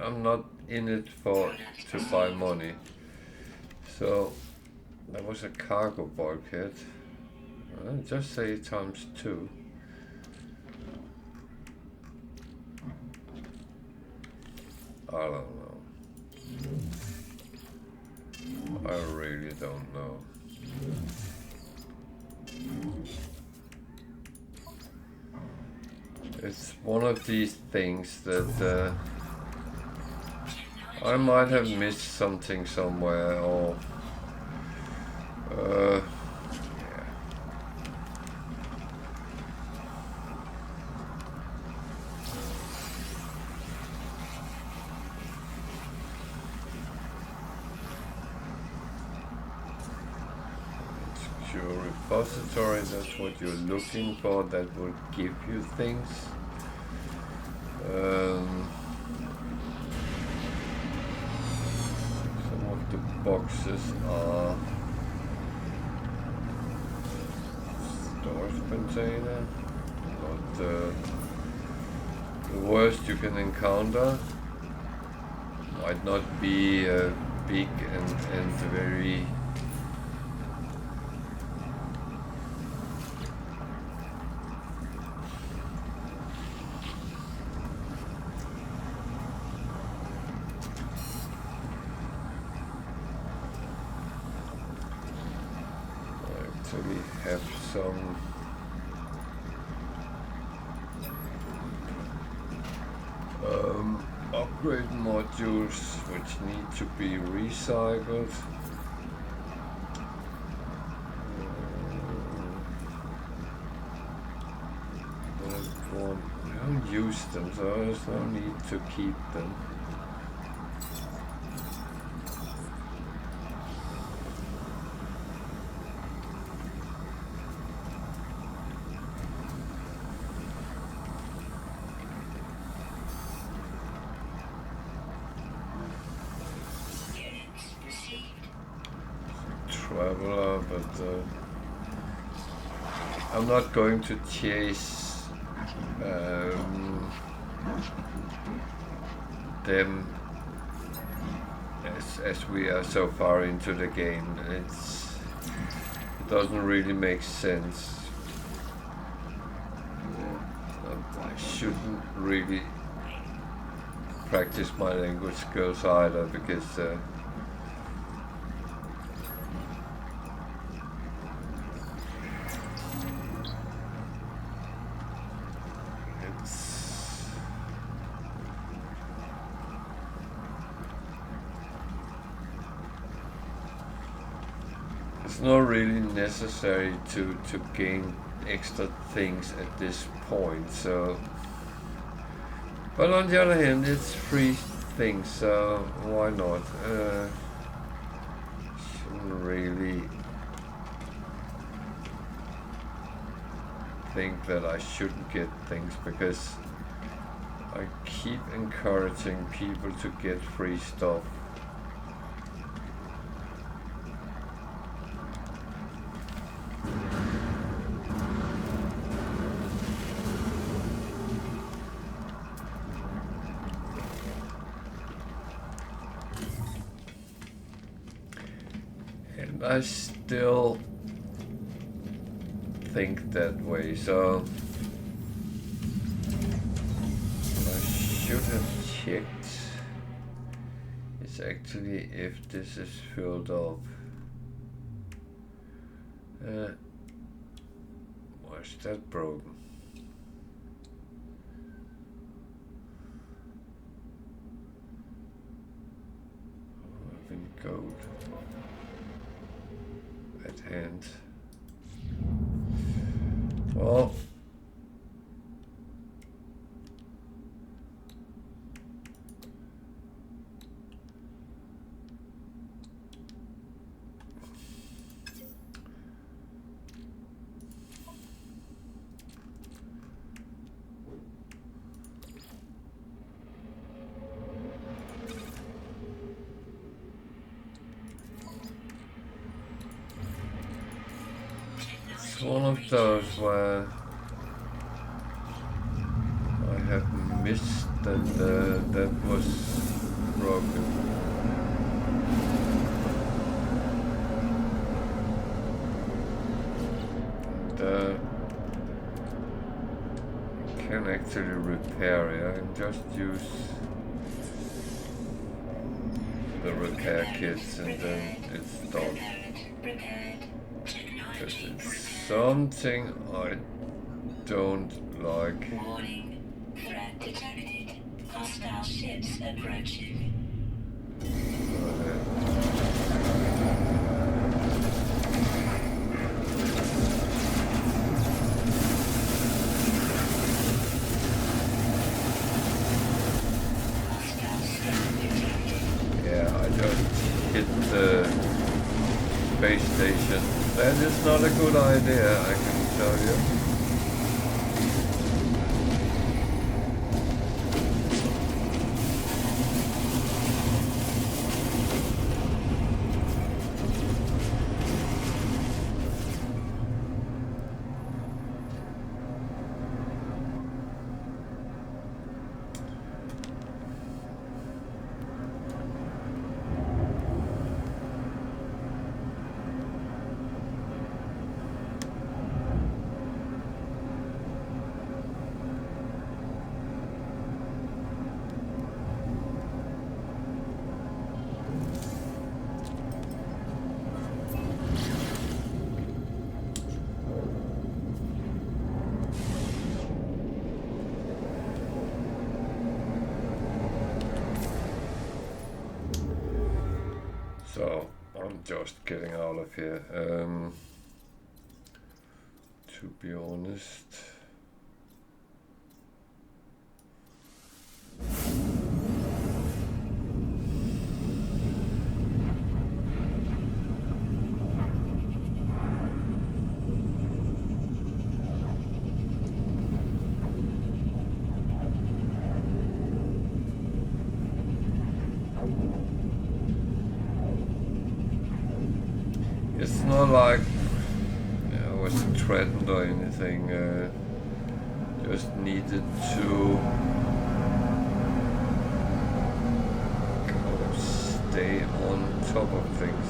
I'm not in it to buy money. So that was a cargo bulkhead. I'll just say ×2. I don't know. I really don't know. It's one of these things that I might have missed something somewhere, or yeah. Secure repository, that's what you're looking for, that will give you things. Some of the boxes are storage container, not the worst you can encounter. Might not be big and very actually have some upgrade modules which need to be recycled. I don't use them, so there's no need to keep them. Traveler, but I'm not going to chase them as we are so far into the game. It doesn't really make sense. I shouldn't really practice my language skills either, because it's not really necessary to gain extra things at this point, so. But on the other hand, it's free things, so why not? Shouldn't really think that I shouldn't get things, because I keep encouraging people to get free stuff. I still think that way, so I should have checked. It's actually if this is filled up. Why is that broken? Oh, in gold. And well, one of those where I have missed and that was broken. And I can actually repair it. I can just use the repair kits and then it's done. Because it's something I don't like. Warning. Threat detected. Hostile ships approaching. Yeah, I just hit the space station. That is not a good idea, I can tell you. just getting out of here. To be honest. It's not like I was threatened or anything, just needed to kind of stay on top of things.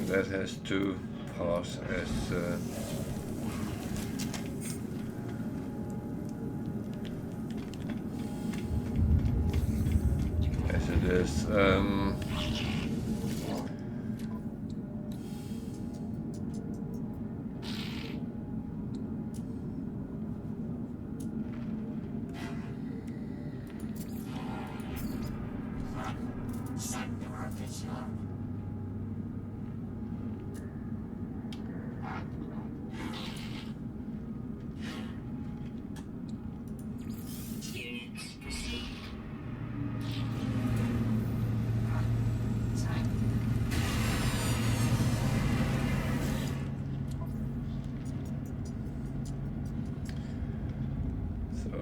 That has to pass as it is.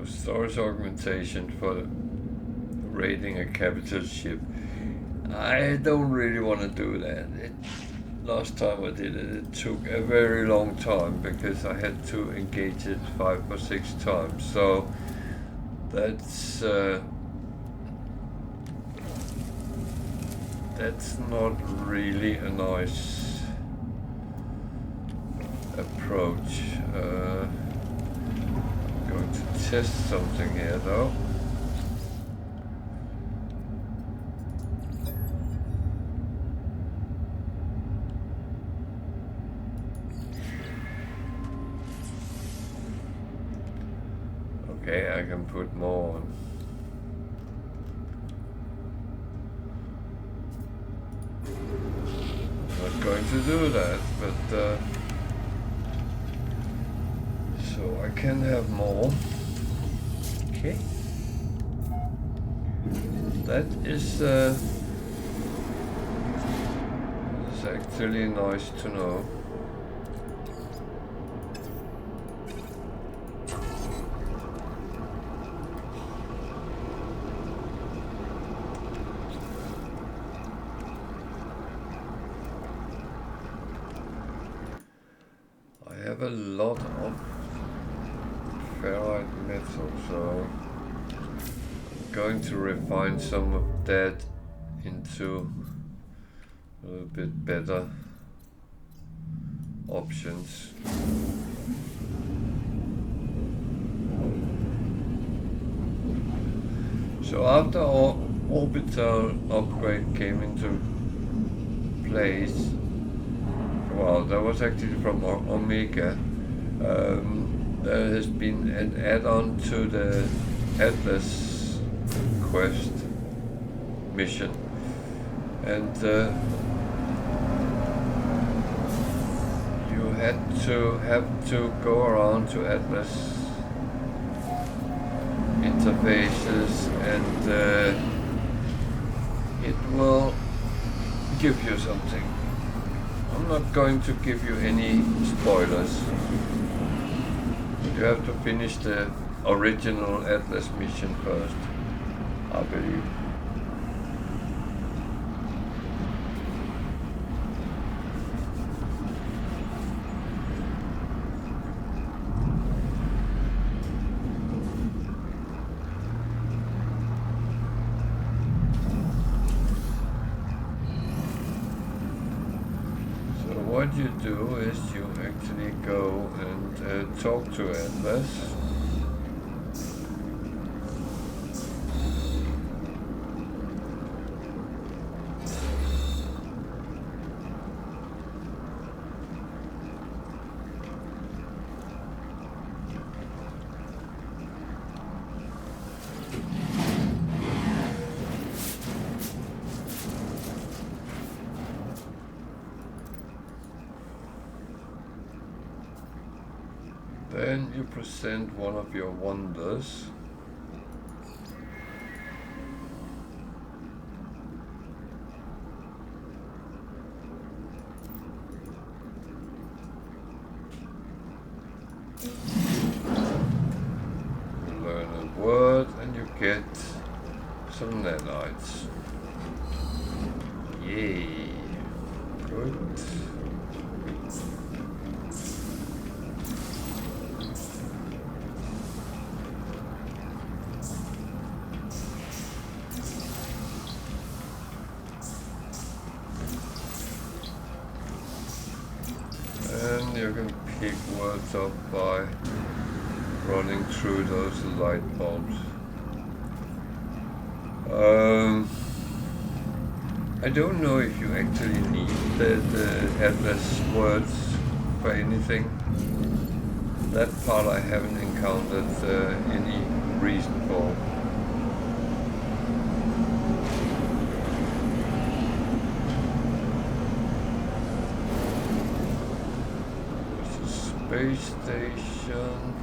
Storage augmentation for raiding a capital ship. I don't really want to do that. Last time I did it, it took a very long time because I had to engage it 5 or 6 times. So that's not really a nice approach. Going to test something here though. Okay, I can put more on. I'm not going to do that, but so I can have more. Okay. That is actually nice to know. I have a lot of ferrite metal, so I'm going to refine some of that into a little bit better options. So after Orbital upgrade came into place, well, that was actually from Omega. There has been an add-on to the Atlas quest mission, and you have to go around to Atlas interfaces, and it will give you something. I'm not going to give you any spoilers. You have to finish the original Atlas mission first, I believe. what you do is you actually go and talk to Atlas. Then you present one of your wonders. You learn a word and you get some nanites. Yay! Good. You can pick words up by running through those light bulbs. I don't know if you actually need the Atlas words for anything. That part I haven't encountered any reason for. Space station.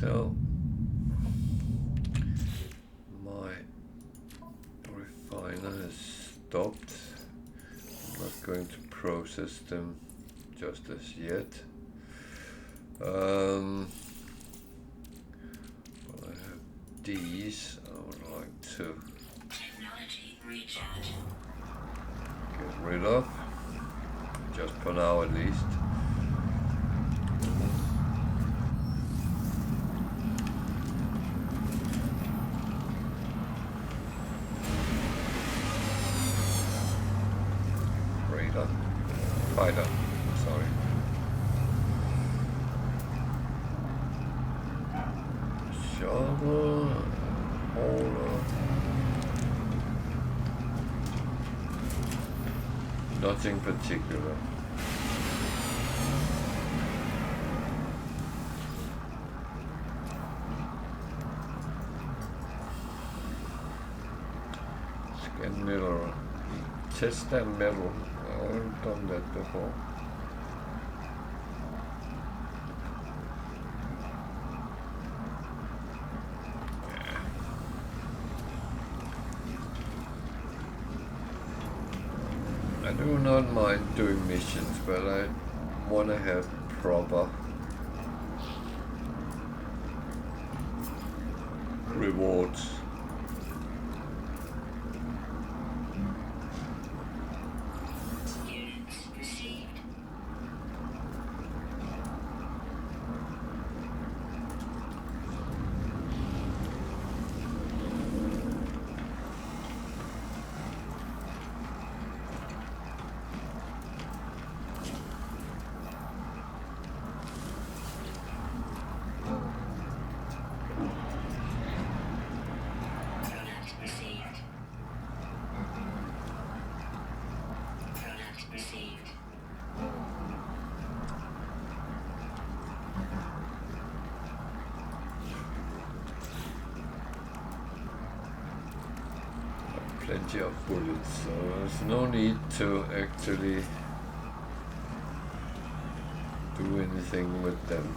So my refiner has stopped. I'm not going to process them just as yet. Well, I have these. I would like to get rid of, just for now at least. Fighter, sorry. Shuttle, hauler. Nothing particular. Scan metal. Test that metal. I've done that before. I do not mind doing missions, but I want to have proper rewards. plenty of bullets, so there's no need to actually do anything with them.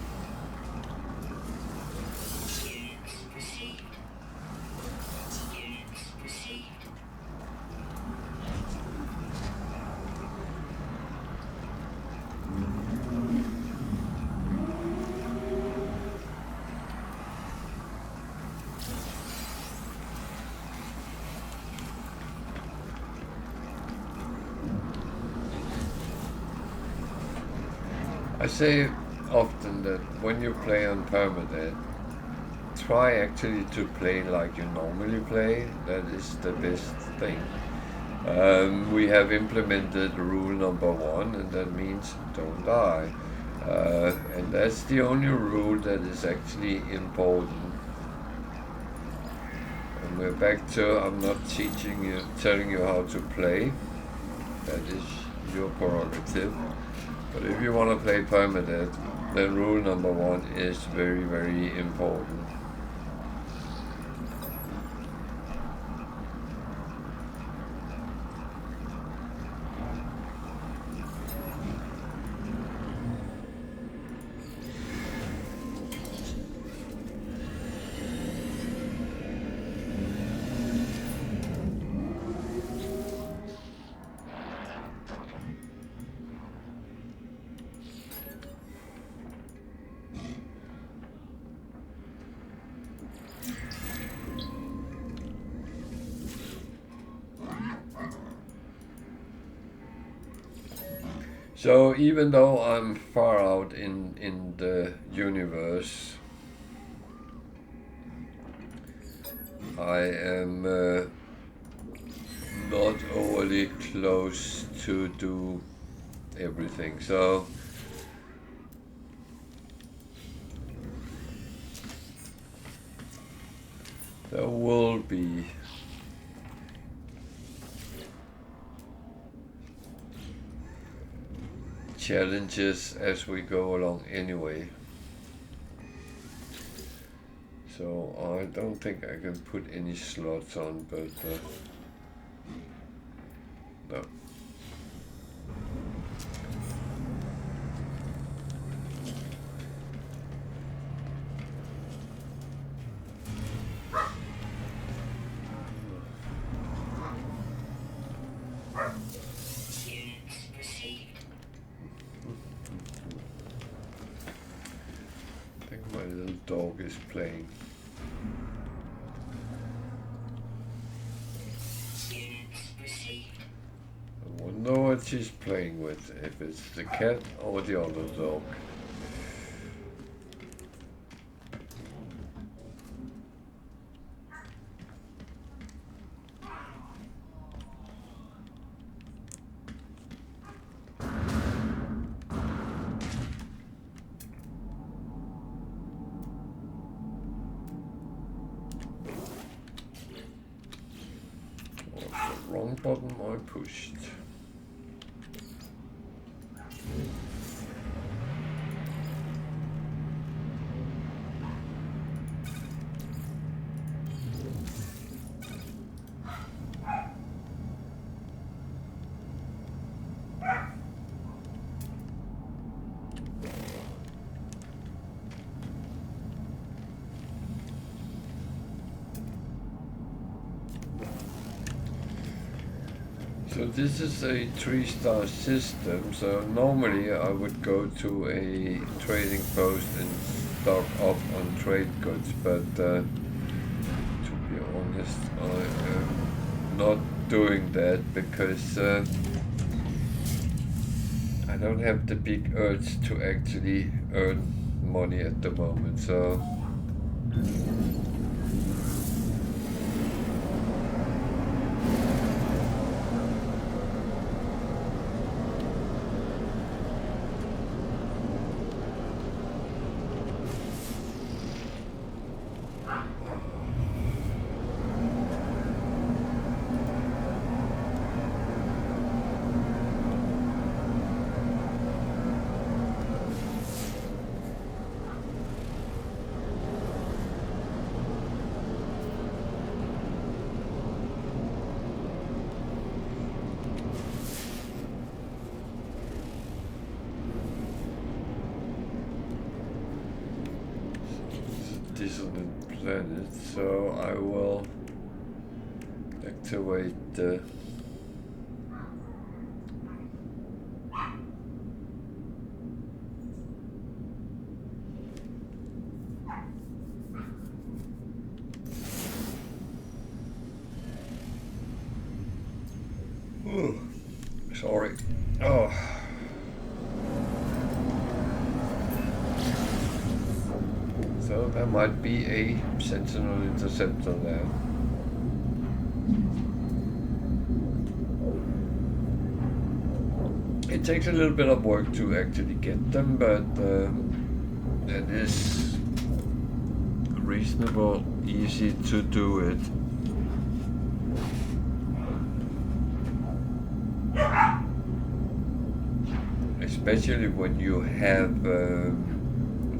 I say often that when you play on Permadeath, try actually to play like you normally play. That is the best thing. We have implemented rule number 1, and that means don't die. And that's the only rule that is actually important. And we're back to, I'm not teaching you, telling you how to play. That is your prerogative. But if you want to play Permadeath, then rule number 1 is very, very important. So even though I'm far out in the universe, I am not overly close to do everything. So there will be challenges as we go along anyway. So I don't think I can put any slots on, but no. Dog is playing. I wonder what she's playing with, if it's the cat or the other dog. Wrong button I pushed. So this is a 3-star system, so normally I would go to a trading post and stock up on trade goods, but to be honest, I am not doing that because I don't have the big urge to actually earn money at the moment, so dissonant planet, so I will activate the sorry. Oh. So there might be a Sentinel interceptor there. It takes a little bit of work to actually get them, but it is reasonable, easy to do it. Especially when you have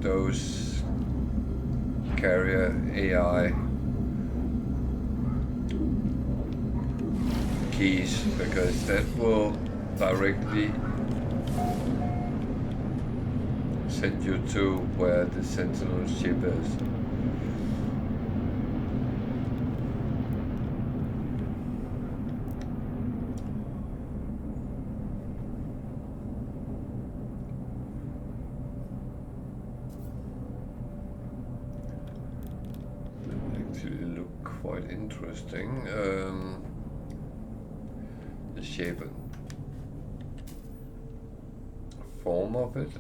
those carrier AI keys, because that will directly send you to where the Sentinel ship is. Quite interesting. The shape and form of it.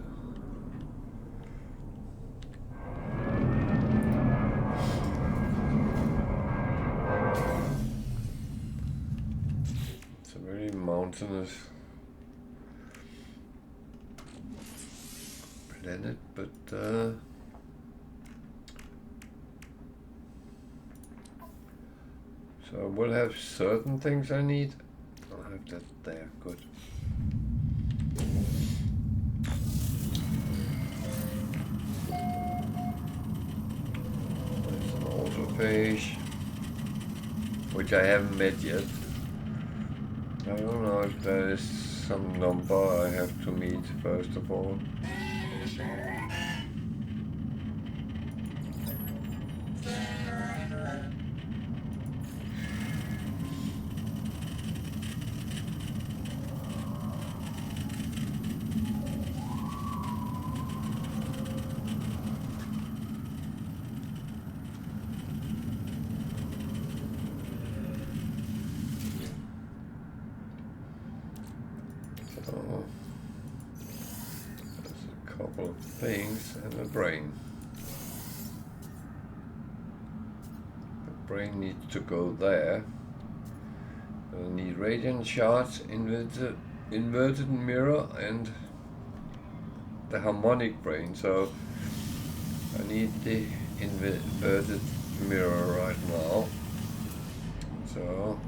It's a very mountainous planet, but so we'll have certain things I need. I'll have that there, good. There's an auto page, which I haven't met yet. I don't know if there is some number I have to meet first of all. Things and the brain. The brain needs to go there. I need radiant shards, inverted mirror, and the harmonic brain. So I need the inverted mirror right now. So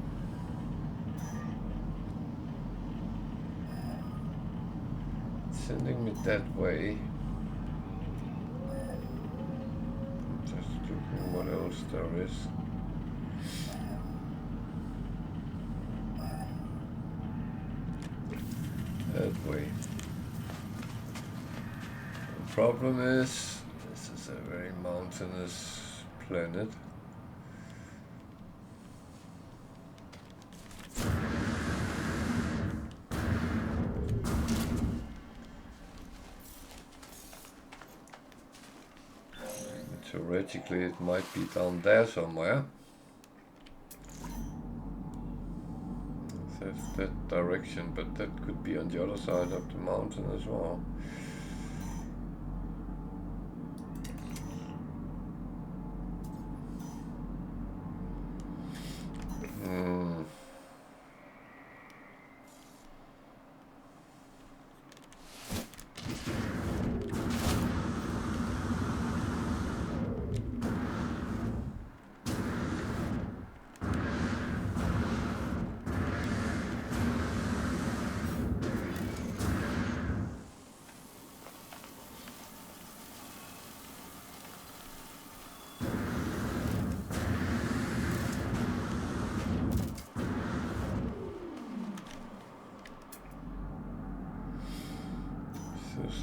it's sending me that way. What else there is? That way. The problem is, this is a very mountainous planet. Theoretically, it might be down there somewhere. That's that direction, but that could be on the other side of the mountain as well.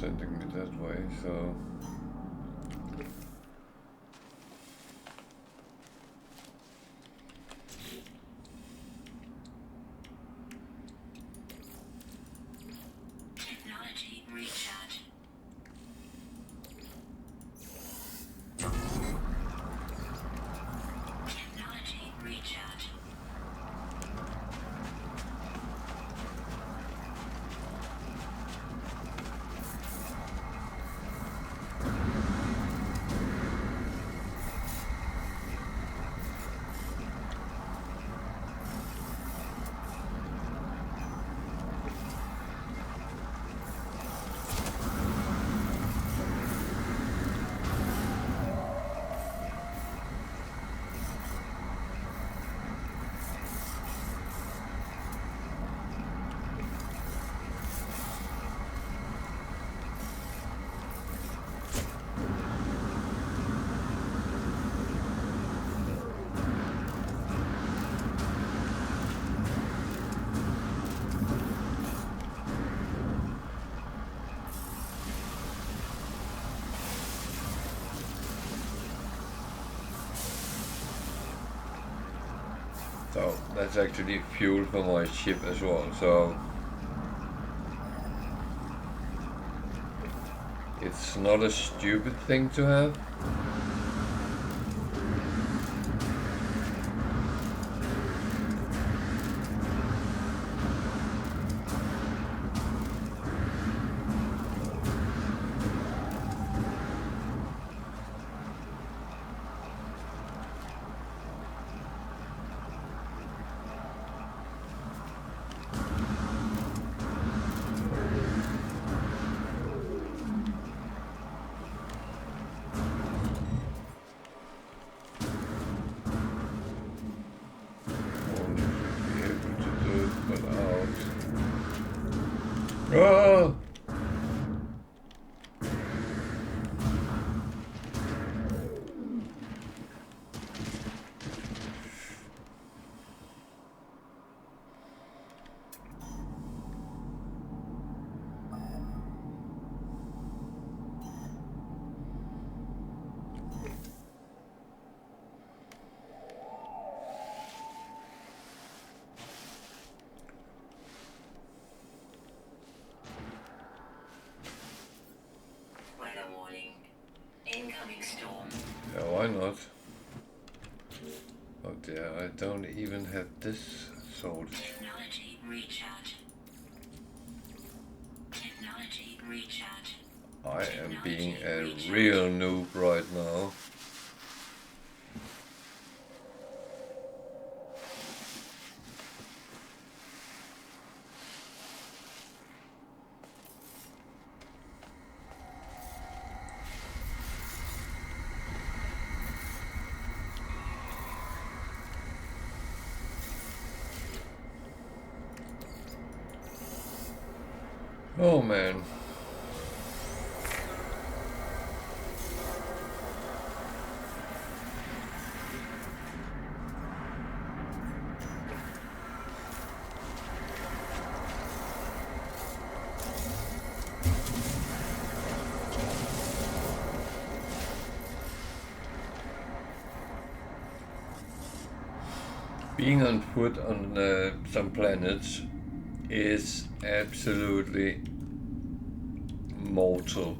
Sending me that way, so So that's actually fuel for my ship as well. So it's not a stupid thing to have. Oh! Weather warning. Incoming storm. Yeah, why not? Oh dear, I don't even have this salt. Technology recharge. Technology recharge. I am being a real noob right now. Oh man. Being on foot on some planets is absolutely mortal.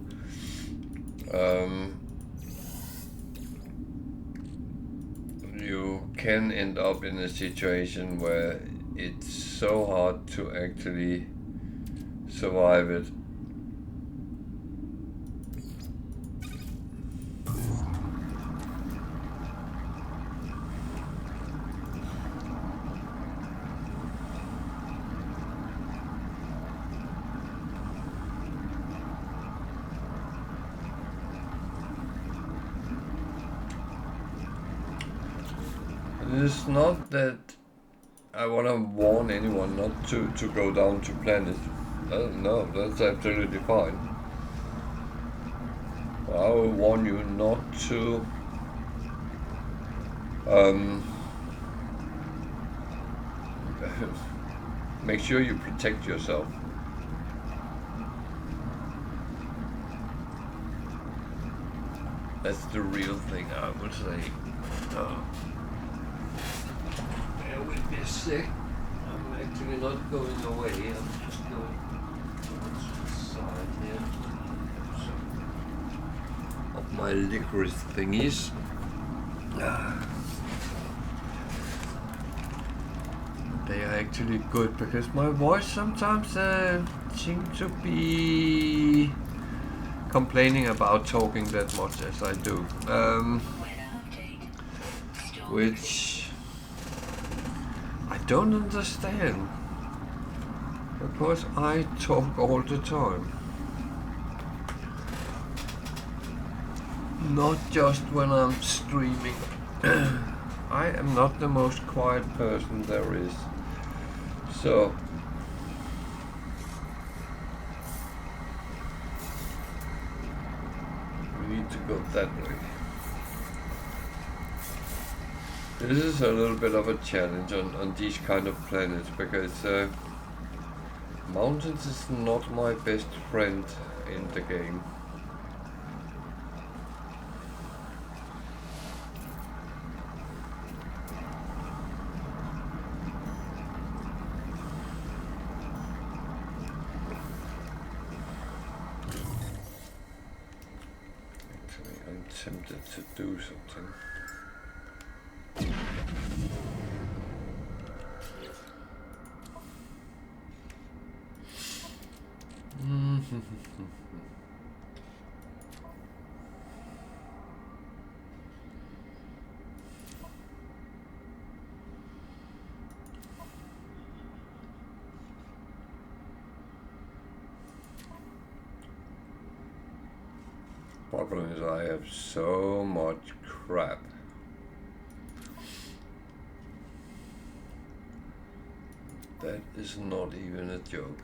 You can end up in a situation where it's so hard to actually survive it. It's not that I want to warn anyone not to go down to planets. No, that's absolutely fine. I will warn you not to make sure you protect yourself. That's the real thing, I would say. Bear with me a sec. I'm actually not going away. I'm just going to the side here. Some of my licorice thingies. They are actually good because my voice sometimes seems to be complaining about talking that much as I do. Which I don't understand because I talk all the time. Not just when I'm streaming. I am not the most quiet person there is. So we need to go that way. This is a little bit of a challenge on these kind of planets because mountains is not my best friend in the game. tempted to do something. Problem is I have so much crap. That is not even a joke.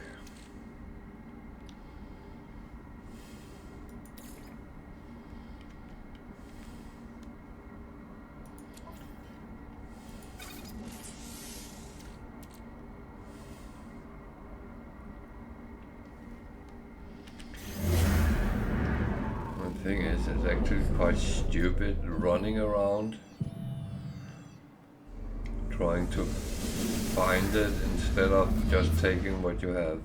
Thing is, it's actually quite stupid running around trying to find it instead of just taking what you have.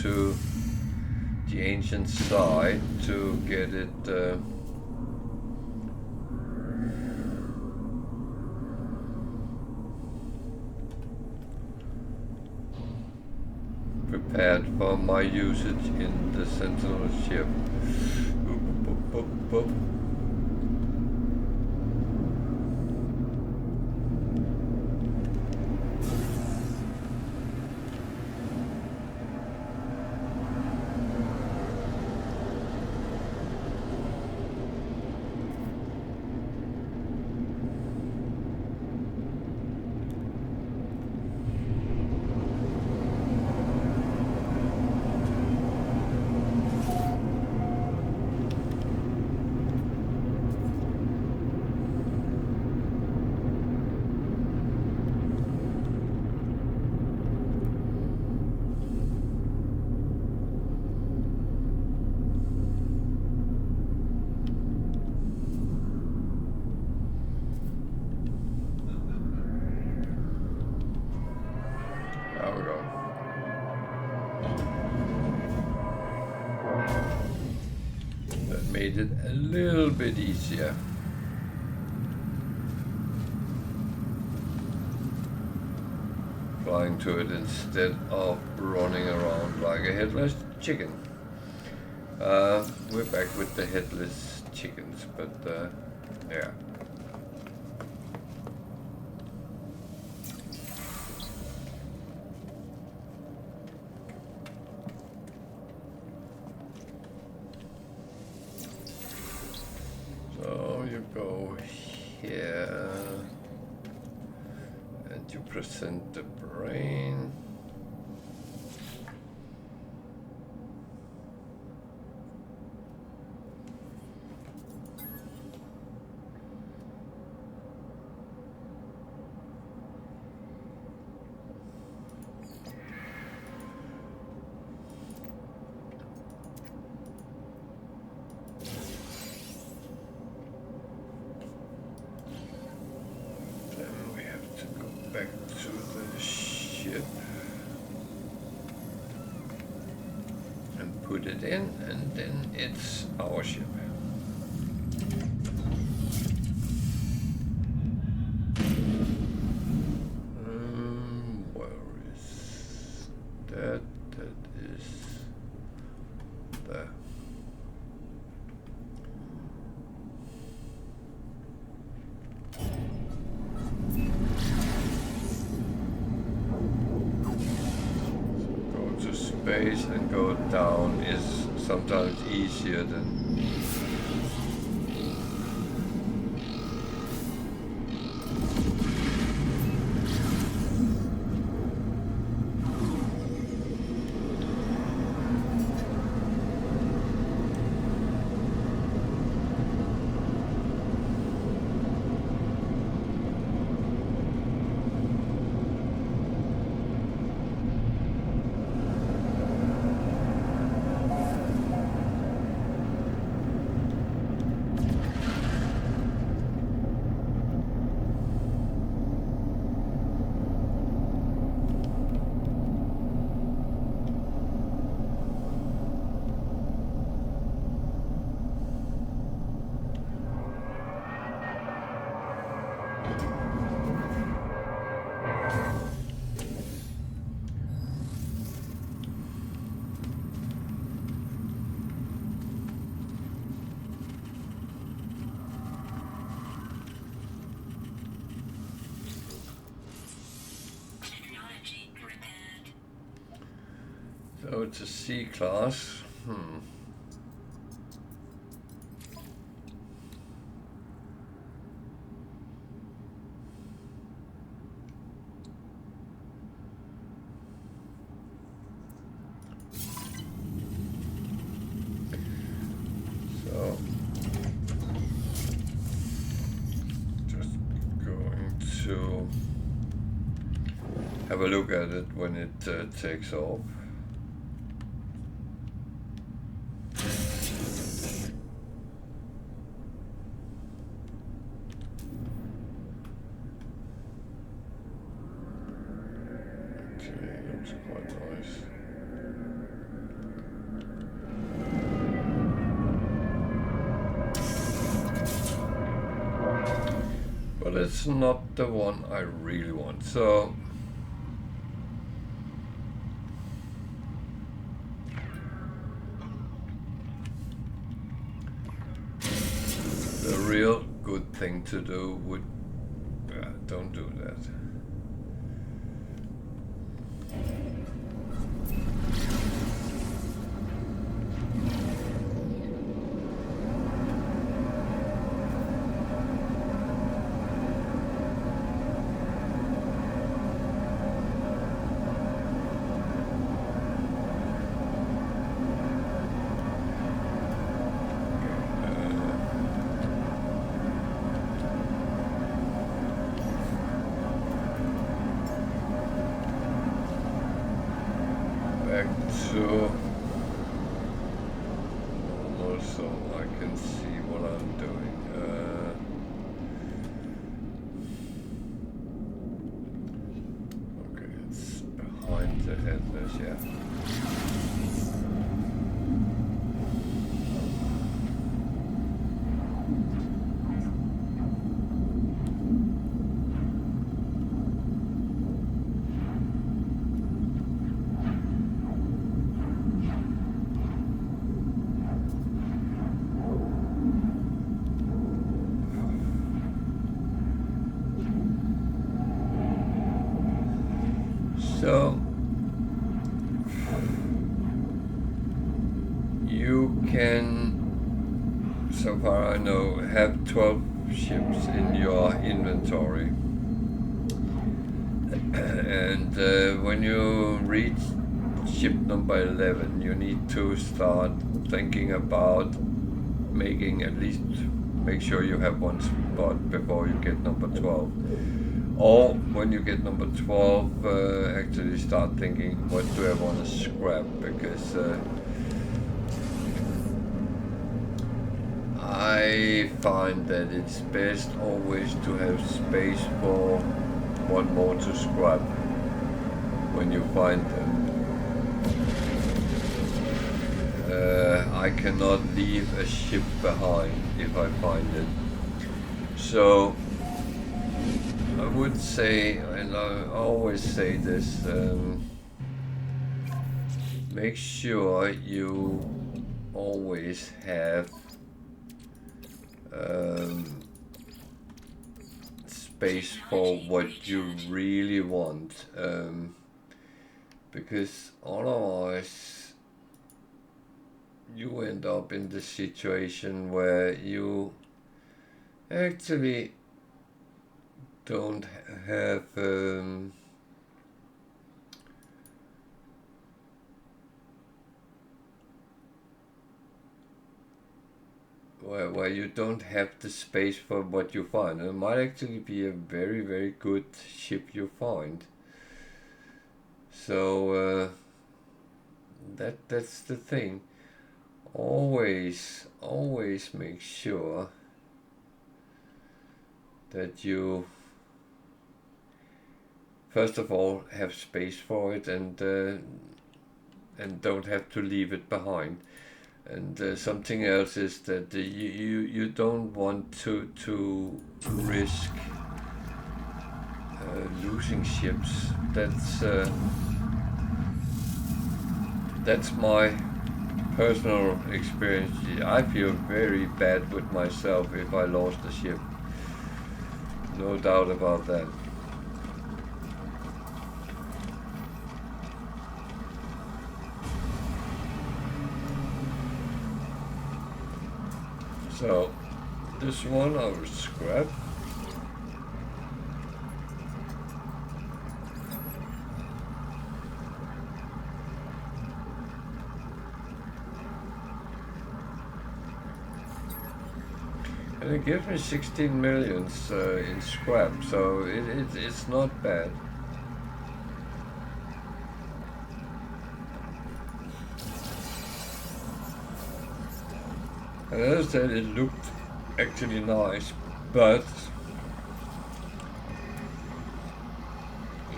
To the ancient side to get it prepared for my usage in the Sentinel ship. Made it a little bit easier. Flying to it instead of running around like a headless chicken. We're back with the headless chickens, but yeah. Go here and you present the brain. Back to the ship and put it in, and then it's our ship. Where is that? That is there. sideways and go down is sometimes easier than Technology repaired. so it's a C class. So just going to have a look at it when it takes off. Actually, it looks quite nice. But it's not the one I really want. So the real good thing to do would don't do that. Back to normal so I can see what I'm doing. Okay, it's behind the headless, yeah. So you can, so far I know, have 12 ships in your inventory. And when you reach ship number 11, you need to start thinking about making at least, make sure you have one spot before you get number 12. Or when you get number 12, actually start thinking, what do I want to scrap? Because I find that it's best always to have space for one more to scrap when you find them. I cannot leave a ship behind if I find it. So I would say, and I always say this, make sure you always have space for what you really want, because otherwise you end up in the situation where you actually don't have where you don't have the space for what you find. It might actually be a very, very good ship you find. So that's the thing. Always make sure that you first of all have space for it and don't have to leave it behind. And something else is that you don't want to risk losing ships. That's my personal experience. I feel very bad with myself if I lost a ship. No doubt about that. So, this one I will scrap. And it gives me 16 millions in scrap, so it's not bad. And as I said, it looked actually nice, but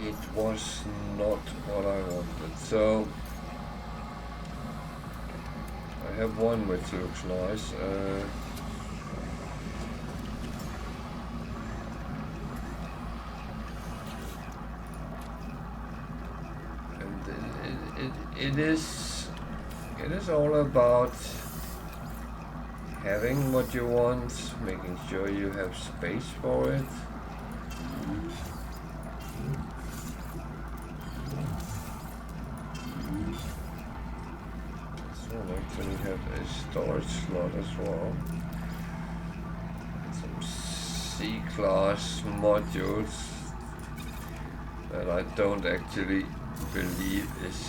it was not what I wanted. So I have one which looks nice. And it is all about having what you want, making sure you have space for it. This one actually had a storage slot as well. Some C-class modules that I don't actually believe is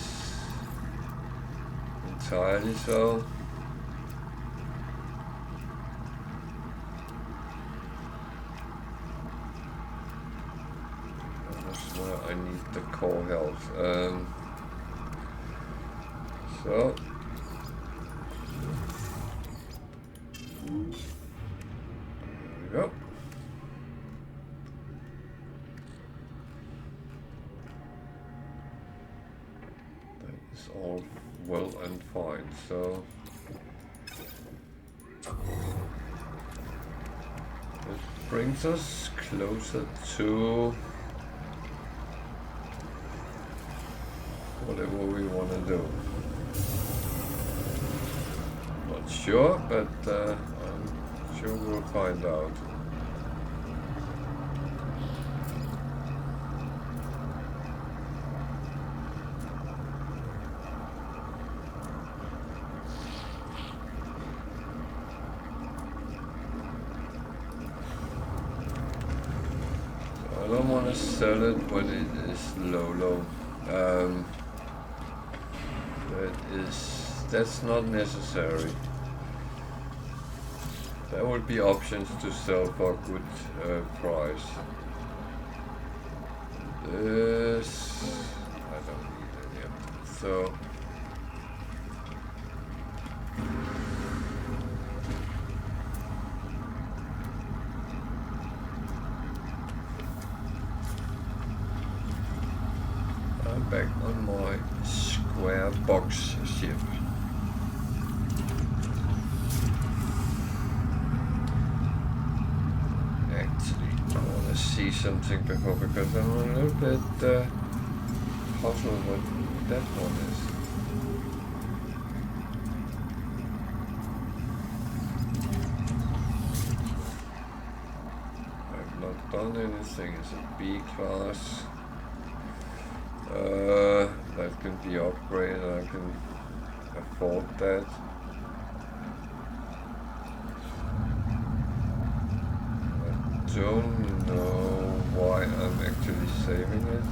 entirely so. I need the core health. So there we go. That is all well and fine. So this brings us closer to whatever we want to do. Not sure, but I'm sure we'll find out. So I don't want to sell it when it is low. That's not necessary. There will be options to sell for a good price. This I don't need any of that. So I'm back on my square box ship. See something before, because I'm a little bit puzzled what that one is. I've not done anything. It's a B class. That can be upgraded. I can afford that. I don't know why I'm actually saving it.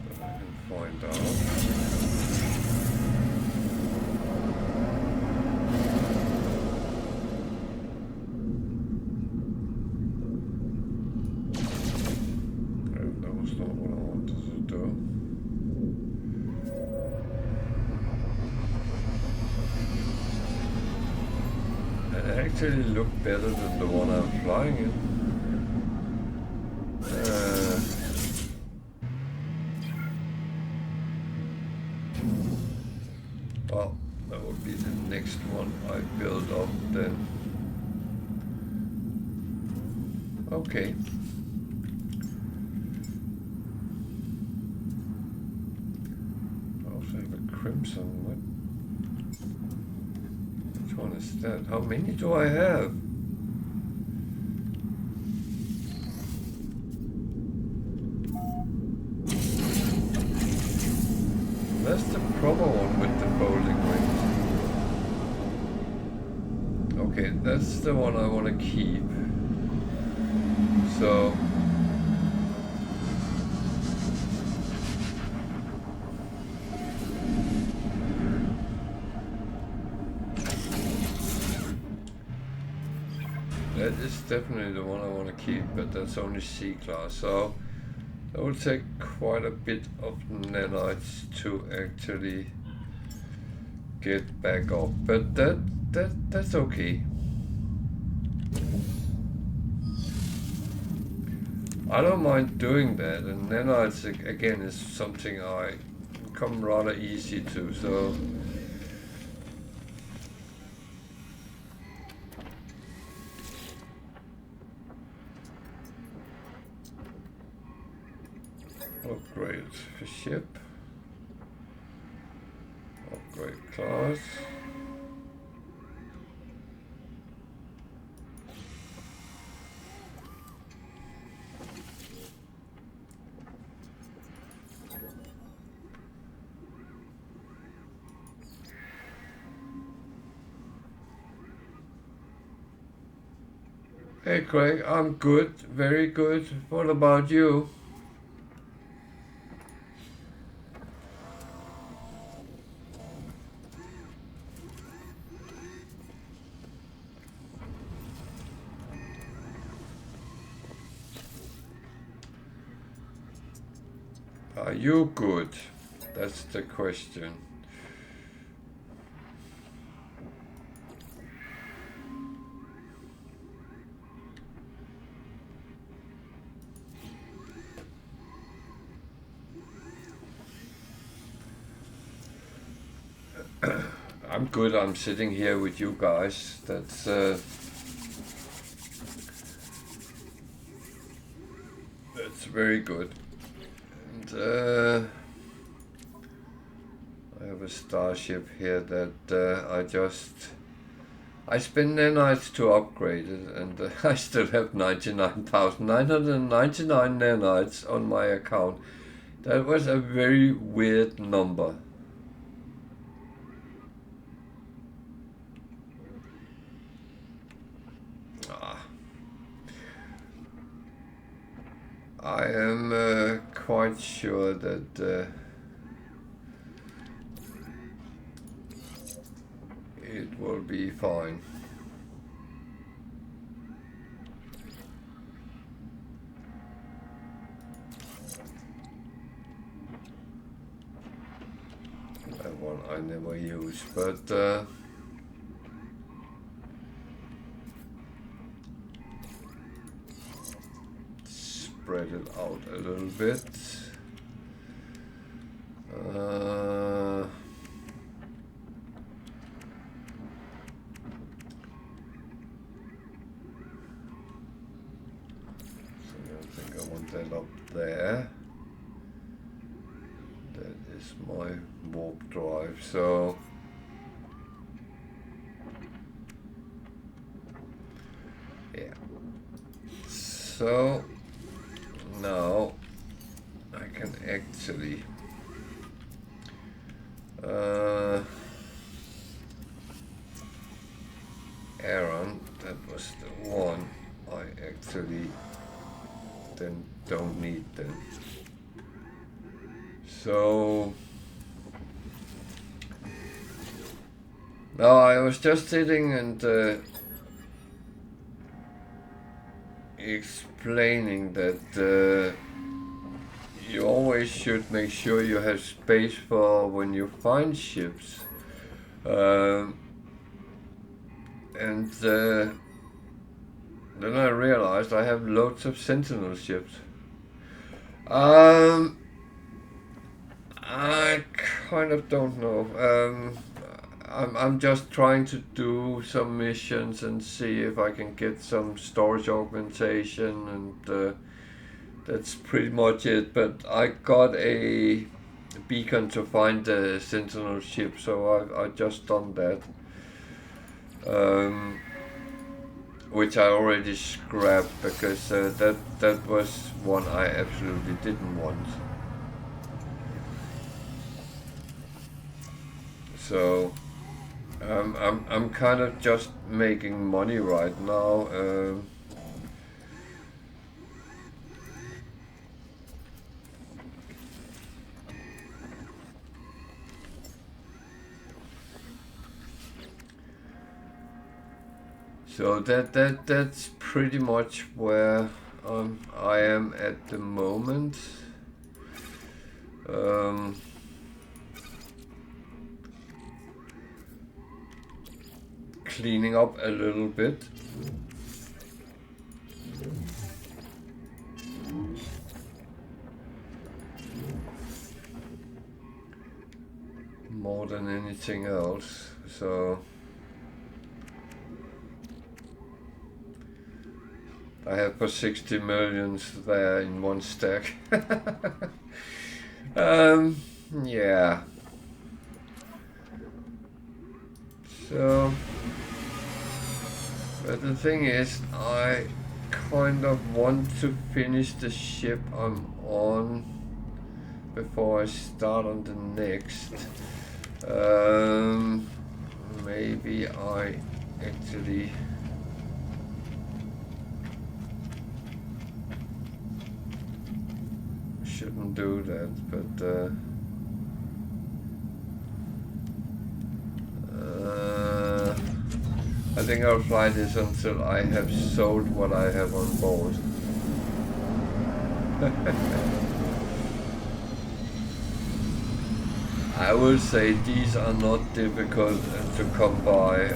But I can find out. That was not what I wanted to do. It actually looked better than the one I'm flying in. Well, that would be the next one I build up then. Okay. I also have a crimson. What? Which one is that? How many do I have? That's the proper one with the folding wings. Okay, that's the one I want to keep. So that is definitely the one I want to keep, but that's only C class. So that will take quite a bit of nanites to actually get back up, but that's okay. I don't mind doing that, and nanites again is something I come rather easy to. So upgrade for ship. Upgrade class. Hey Craig, I'm good, very good. What about you? Are you good? That's the question. I'm good. I'm sitting here with you guys. That's very good. And I have a starship here that I spend nanites to upgrade it, and I still have 99,999 nanites on my account. That was a very weird number. I am quite sure that it will be fine. That one I never use, but spread it out a little bit. So I think I want that up there. That is my warp drive. So yeah. So now I can actually Aaron, that was the one I actually then don't need then. So now I was just sitting and explaining that you always should make sure you have space for when you find ships. And then I realized I have loads of Sentinel ships. I kind of don't know. I'm just trying to do some missions and see if I can get some storage augmentation, and that's pretty much it. But I got a beacon to find the Sentinel ship, so I just done that. Which I already scrapped because that was one I absolutely didn't want. So I'm kind of just making money right now. So that's pretty much where I am at the moment. Cleaning up a little bit. More than anything else, so I have for 60 millions there in one stack. Yeah. So, but the thing is, I kind of want to finish the ship I'm on before I start on the next. Maybe I actually shouldn't do that, but I think I'll fly this until I have sold what I have on board. I will say these are not difficult to come by.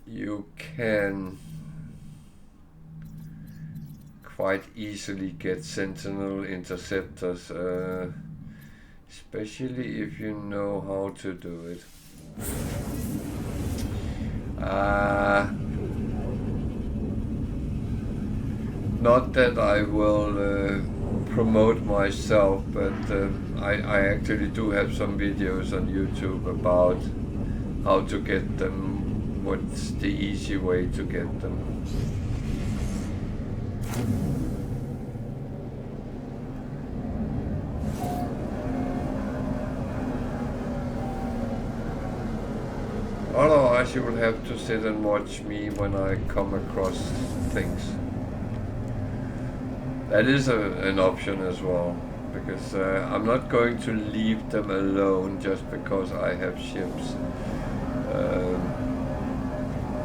You can quite easily get Sentinel interceptors, especially if you know how to do it. Not that I will promote myself, but I actually do have some videos on YouTube about how to get them, what's the easy way to get them. Otherwise you will have to sit and watch me when I come across things. That is an option as well, because I'm not going to leave them alone just because I have ships.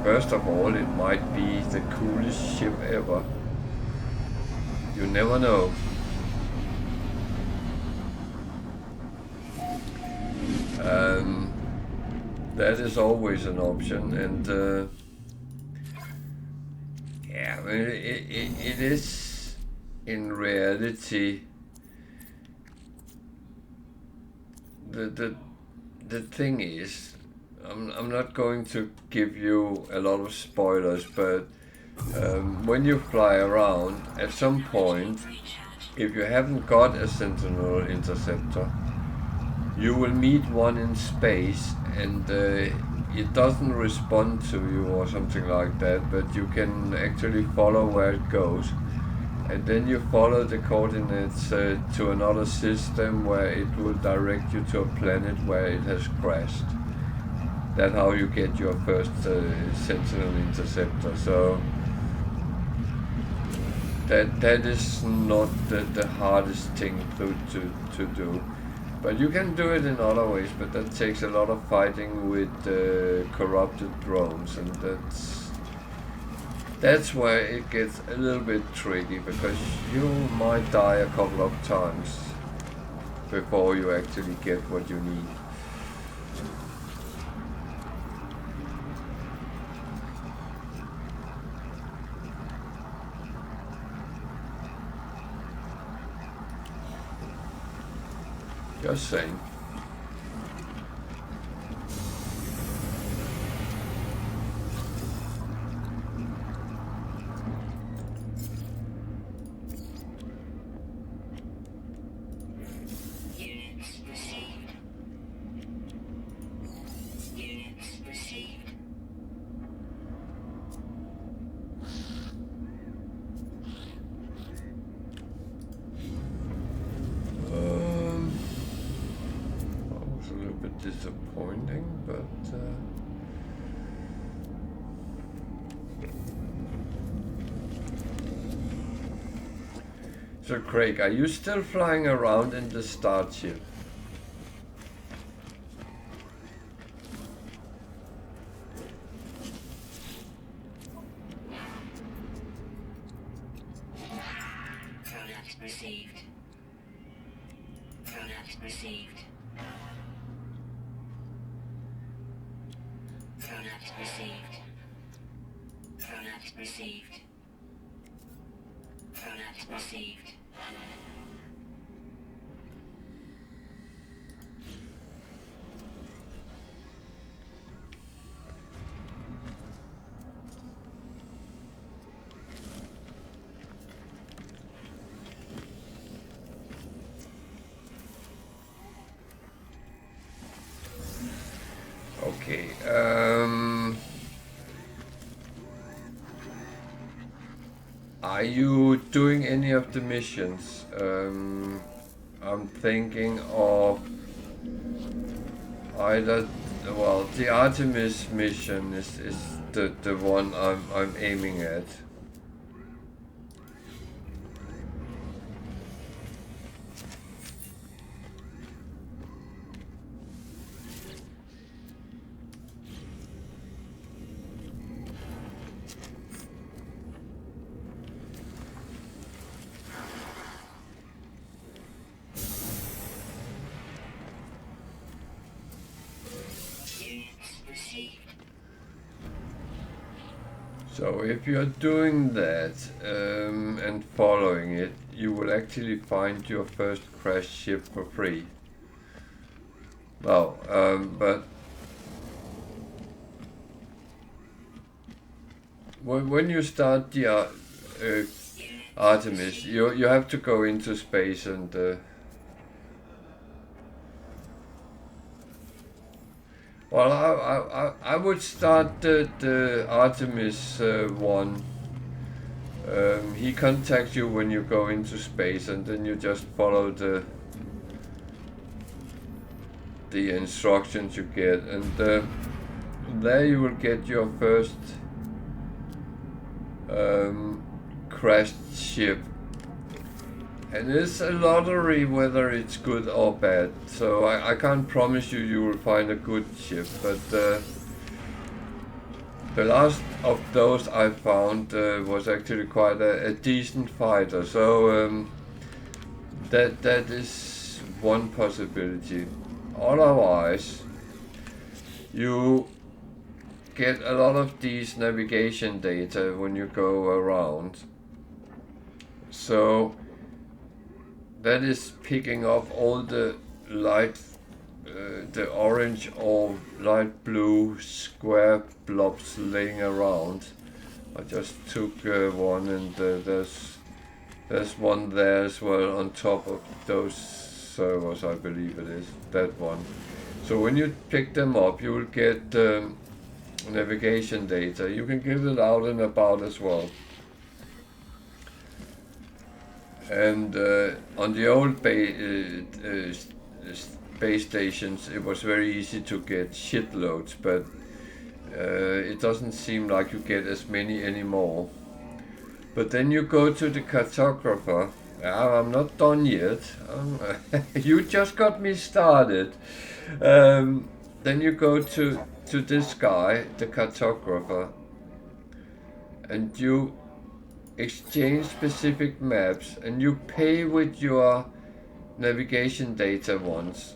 First of all, it might be the coolest ship ever. You never know. That is always an option, and yeah, I mean, it is in reality the thing is, I'm not going to give you a lot of spoilers, but when you fly around, at some point, if you haven't got a Sentinel interceptor, you will meet one in space, and it doesn't respond to you or something like that, but you can actually follow where it goes. And then you follow the coordinates to another system where it will direct you to a planet where it has crashed. That's how you get your first Sentinel interceptor. So that is not the hardest thing to do. But you can do it in other ways, but that takes a lot of fighting with corrupted drones, and that's where it gets a little bit tricky, because you might die a couple of times before you actually get what you need. Just saying. Disappointing, but so Craig, are you still flying around in the starship? Product received. Product received. Product received. Product received. Product received. Okay, are you doing any of the missions? I'm thinking of either, well, the Artemis mission is the one I'm aiming at. So if you're doing that and following it, you will actually find your first crashed ship for free. Well, but when you start the Artemis, you have to go into space and well, I would start the Artemis one. He contacts you when you go into space, and then you just follow the instructions you get, and there you will get your first crashed ship. And it's a lottery whether it's good or bad, so I can't promise you will find a good ship, but the last of those I found was actually quite a decent fighter, so that is one possibility. Otherwise, you get a lot of these navigation data when you go around, so that is picking up all the light, the orange or light blue square blobs laying around. I just took one, and there's one there as well on top of those servers, I believe it is, that one. So when you pick them up, you will get navigation data. You can give it out and about as well. And on the old space stations, it was very easy to get shitloads, but it doesn't seem like you get as many anymore. But then you go to the cartographer. I'm not done yet. You just got me started. Then you go to this guy, the cartographer, and you exchange specific maps, and you pay with your navigation data once,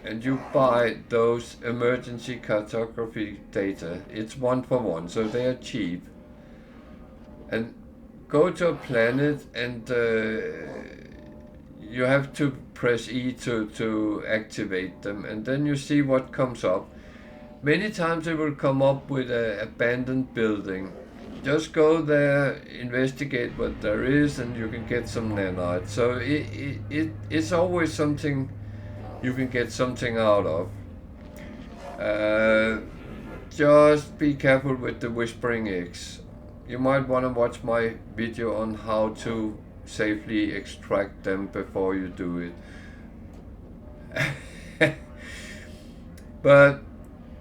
and you buy those emergency cartography data. It's 1 for 1, so they are cheap. And go to a planet, and you have to press E to activate them, and then you see what comes up. Many times it will come up with an abandoned building. Just go there, investigate what there is, and you can get some nanites. So it's always something you can get something out of. Just be careful with the whispering eggs. You might want to watch my video on how to safely extract them before you do it. But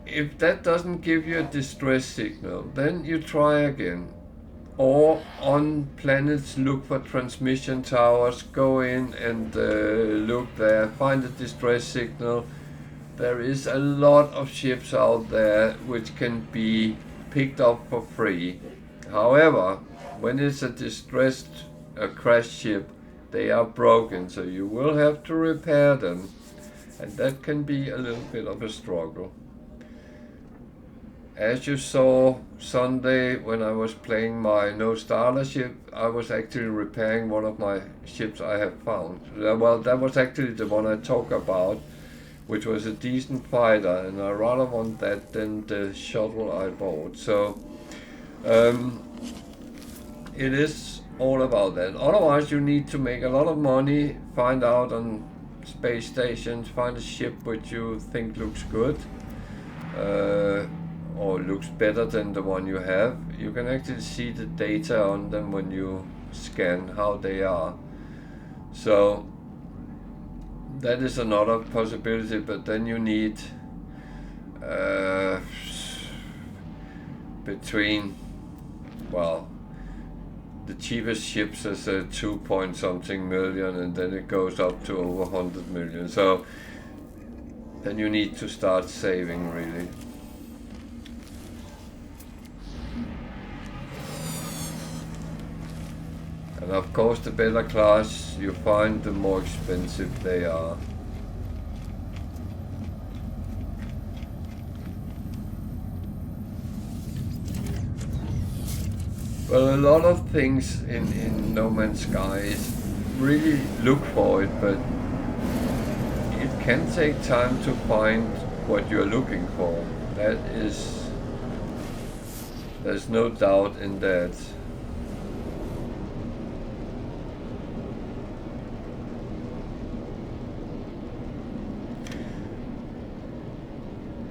if that doesn't give you a distress signal, then you try again. Or on planets, look for transmission towers, go in and look there, find a distress signal. There is a lot of ships out there which can be picked up for free. However, when it's a distressed crashed ship, they are broken, so you will have to repair them, and that can be a little bit of a struggle. As you saw Sunday when I was playing my No Starter ship, I was actually repairing one of my ships I have found. Well, that was actually the one I talk about, which was a decent fighter, and I rather want that than the shuttle I bought. So it is all about that. Otherwise, you need to make a lot of money, find out on space stations, find a ship which you think looks good. Or looks better than the one you have. You can actually see the data on them when you scan how they are. So that is another possibility, but then you need between, well, the cheapest ships is 2 point something million, and then it goes up to over 100 million. So then you need to start saving, really. And of course, the better class you find, the more expensive they are. Well, a lot of things in No Man's Sky is really look for it, but it can take time to find what you're looking for. There's no doubt in that.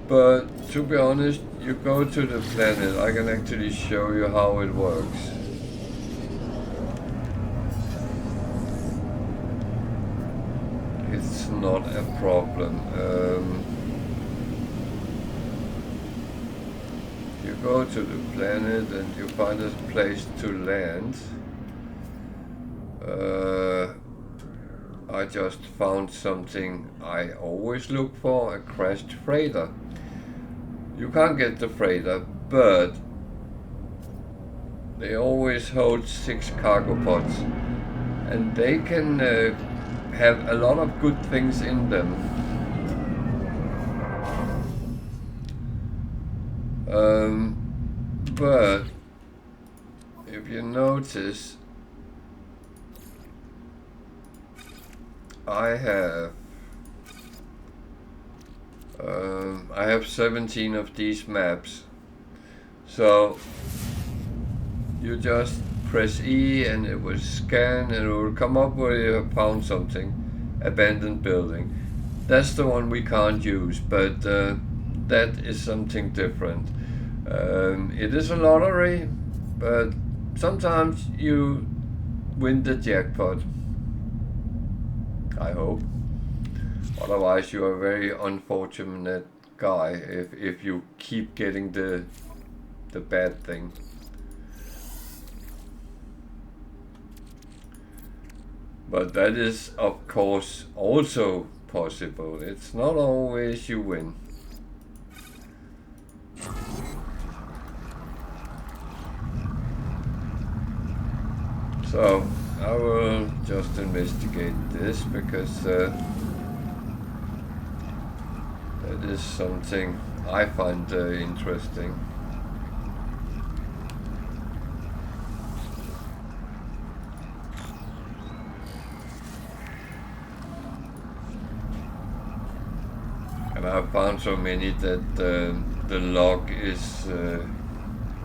But to be honest, you go to the planet, I can actually show you how it works. It's not a problem. You go to the planet and you find a place to land. I just found something I always look for, a crashed freighter. You can't get the freighter, but they always hold 6 cargo pods, and they can have a lot of good things in them. But if you notice, I have 17 of these maps. So you just press E and it will scan and it will come up where you have found something. abandoned building. That's the one we can't use, but that is something different. It is a lottery, but sometimes you win the jackpot. I hope. Otherwise, you are a very unfortunate guy if you keep getting the bad thing. But that is, of course, also possible. It's not always you win. So I will just investigate this because that is something I find interesting. And I've found so many that the log is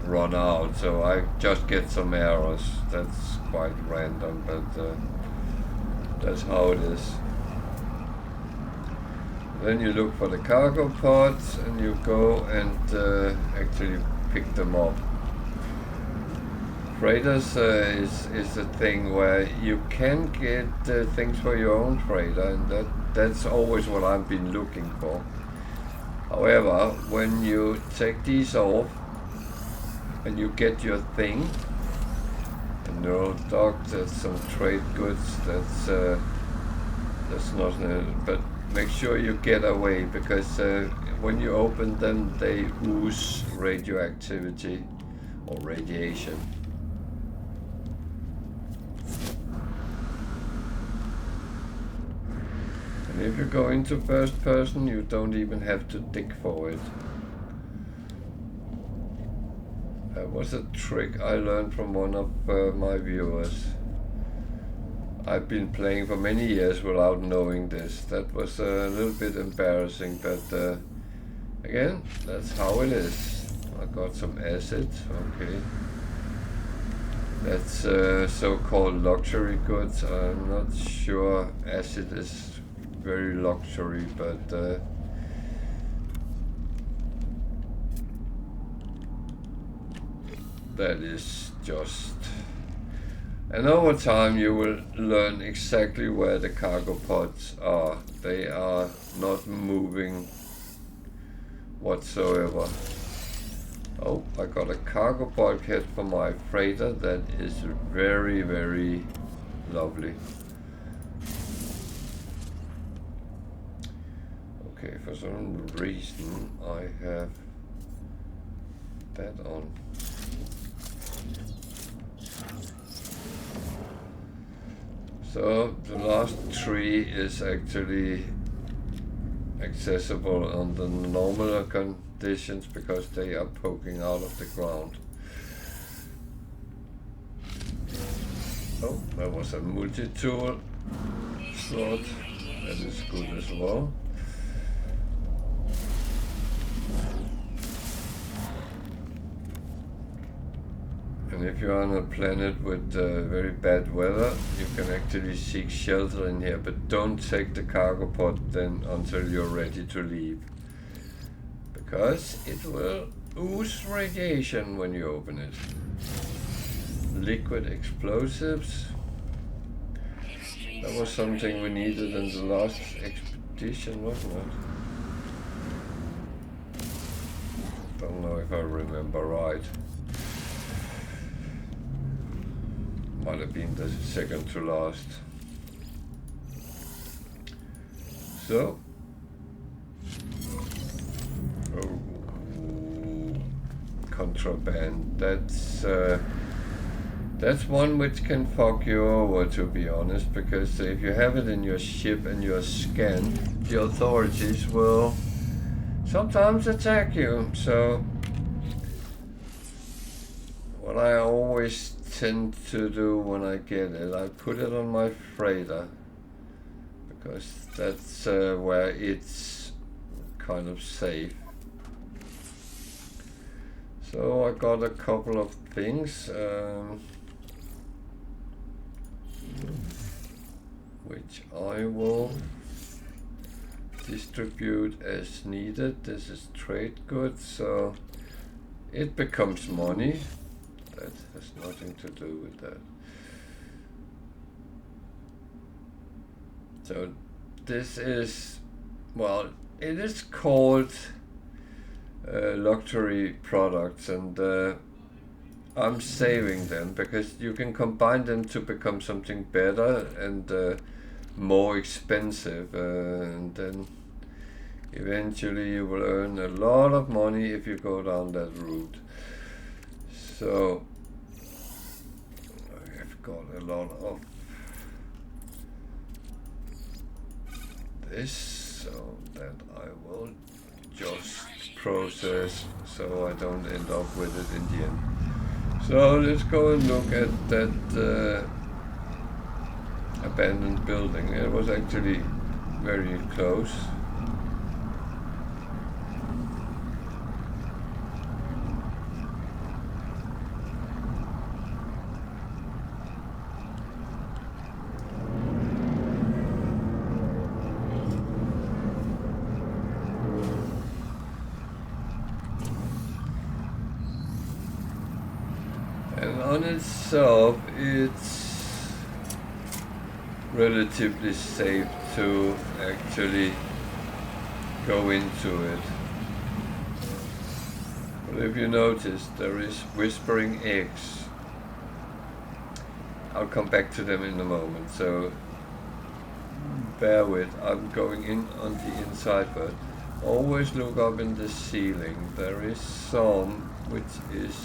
run out, so I just get some errors. That's quite random, but that's how it is. Then you look for the cargo pods and you go and actually pick them up. Freighters is a thing where you can get things for your own freighter, and that's always what I've been looking for. However, when you take these off and you get your thing, and no dock, that's some trade goods, that's not, but make sure you get away, because when you open them they ooze radioactivity or radiation. And if you go into first person, you don't even have to dig for it. That was a trick I learned from one of my viewers. I've been playing for many years without knowing this. That was a little bit embarrassing, but again, that's how it is. I got some acid, okay. That's so-called luxury goods. I'm not sure acid is very luxury, but that is just... And over time you will learn exactly where the cargo pods are. They are not moving whatsoever. Oh, I got a cargo bulkhead for my freighter. That is very, very lovely. Okay, for some reason I have that on. So the last tree is actually accessible under normal conditions because they are poking out of the ground. Oh, that was a multi-tool slot. That is good as well. And if you're on a planet with very bad weather, you can actually seek shelter in here, but don't take the cargo pod then until you're ready to leave, because it will ooze radiation when you open it. Liquid explosives. That was something we needed in the last expedition, wasn't it? Don't know if I remember right. Might have been the second to last. So, oh, contraband. That's one which can fuck you over, to be honest, because if you have it in your ship and you're scanned, the authorities will sometimes attack you. So, what I always tend to do when I get it, I put it on my freighter, because that's where it's kind of safe. So I got a couple of things. which I will distribute as needed. This is trade goods, so it becomes money. That has nothing to do with that. So this is, well, it is called luxury products, and I'm saving them because you can combine them to become something better and more expensive, and then eventually you will earn a lot of money if you go down that route. So I've got a lot of this, so that I will just process so I don't end up with it in the end. So let's go and look at that abandoned building. It was actually very close. And on itself, it's relatively safe to actually go into it. But if you notice, there is whispering eggs. I'll come back to them in a moment, so bear with. I'm going in on the inside, but always look up in the ceiling. There is some which is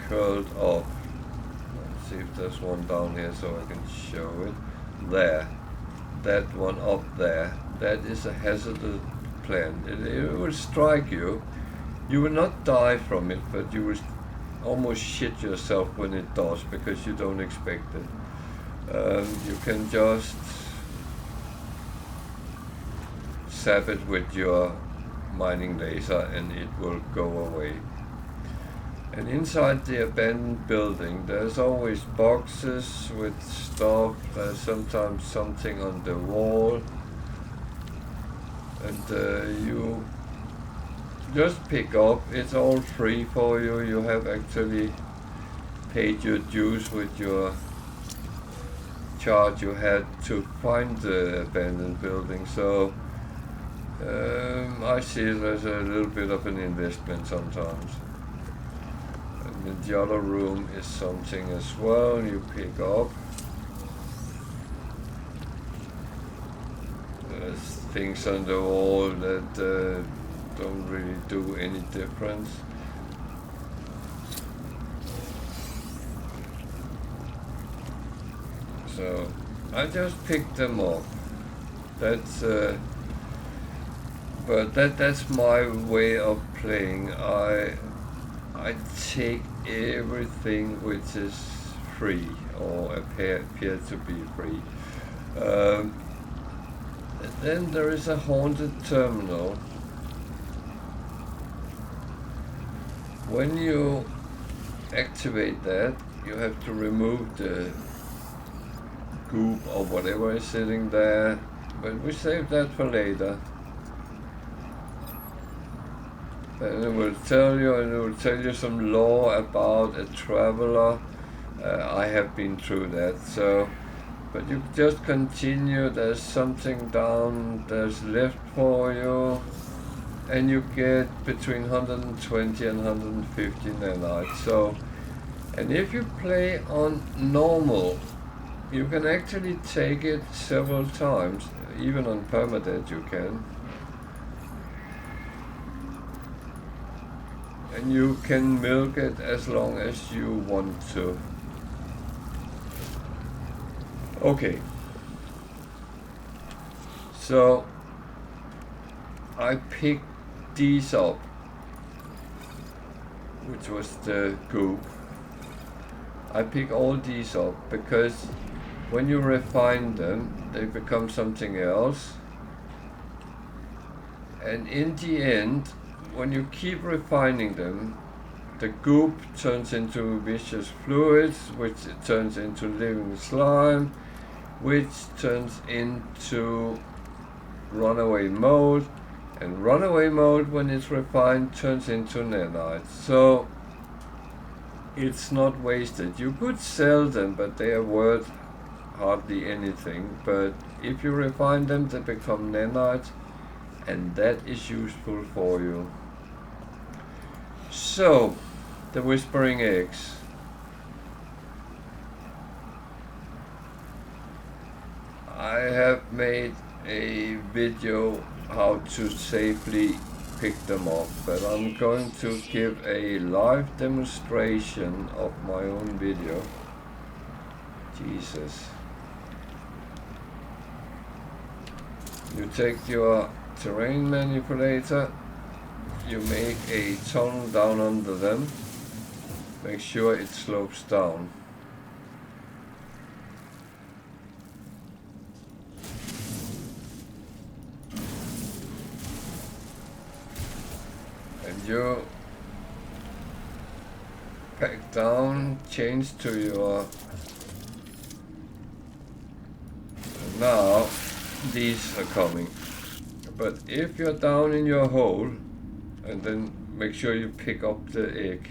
curled up. Let's see if there's one down here so I can show it. There. That one up there. That is a hazardous plant. It will strike you. You will not die from it, but you will almost shit yourself when it does because you don't expect it. You can just zap it with your mining laser and it will go away. And inside the abandoned building, there's always boxes with stuff. There's sometimes something on the wall. And you just pick up. It's all free for you. You have actually paid your dues with your charge you had to find the abandoned building. So I see it as a little bit of an investment sometimes. And the other room is something as well you pick up. There's things on the wall that don't really do any difference. So I just picked them up. That's but that's my way of playing. I take everything which is free or appear to be free. Then there is a haunted terminal. When you activate that, you have to remove the goop or whatever is sitting there, but we save that for later. And it will tell you, and it will tell you some lore about a traveler. I have been through that, so, but you just continue. There's something down there's left for you, and you get between 120 and 150 nanites. So, and if you play on normal, you can actually take it several times. Even on Permadeath you can. And you can milk it as long as you want to. Okay. So I picked these up, which was the goop. I pick all these up because when you refine them, they become something else. And in the end, when you keep refining them, the goop turns into viscous fluids, which turns into living slime, which turns into runaway mode, and runaway mode, when it's refined, turns into nanite. So it's not wasted. You could sell them, but they are worth hardly anything. But if you refine them, they become nanite, and that is useful for you. So, the whispering eggs. I have made a video how to safely pick them up, but I'm going to give a live demonstration of my own video. Jesus. You take your terrain manipulator, you make a tunnel down under them, make sure it slopes down. And you back down, change to your... Now these are coming. But if you're down in your hole, and then make sure you pick up the egg.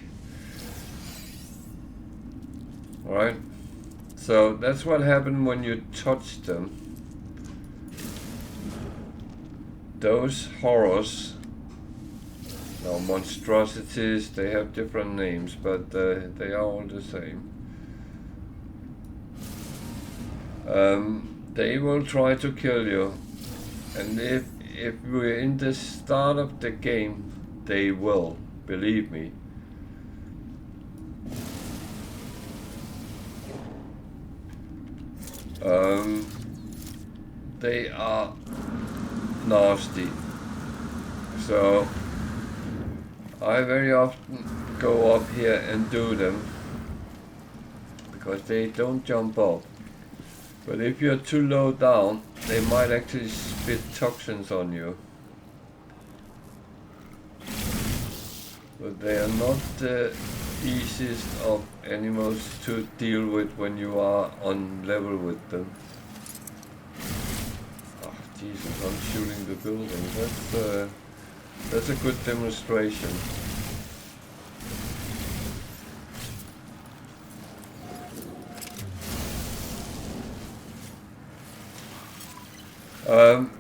Alright? So that's what happened when you touch them. Those horrors, now monstrosities, they have different names, but they are all the same. They will try to kill you, and if we're in the start of the game, they will, believe me. They are nasty, so I very often go up here and do them, because they don't jump up. But if you're too low down, they might actually spit toxins on you. But they are not the easiest of animals to deal with when you are on level with them. Oh Jesus, I'm shooting the building. That's a good demonstration.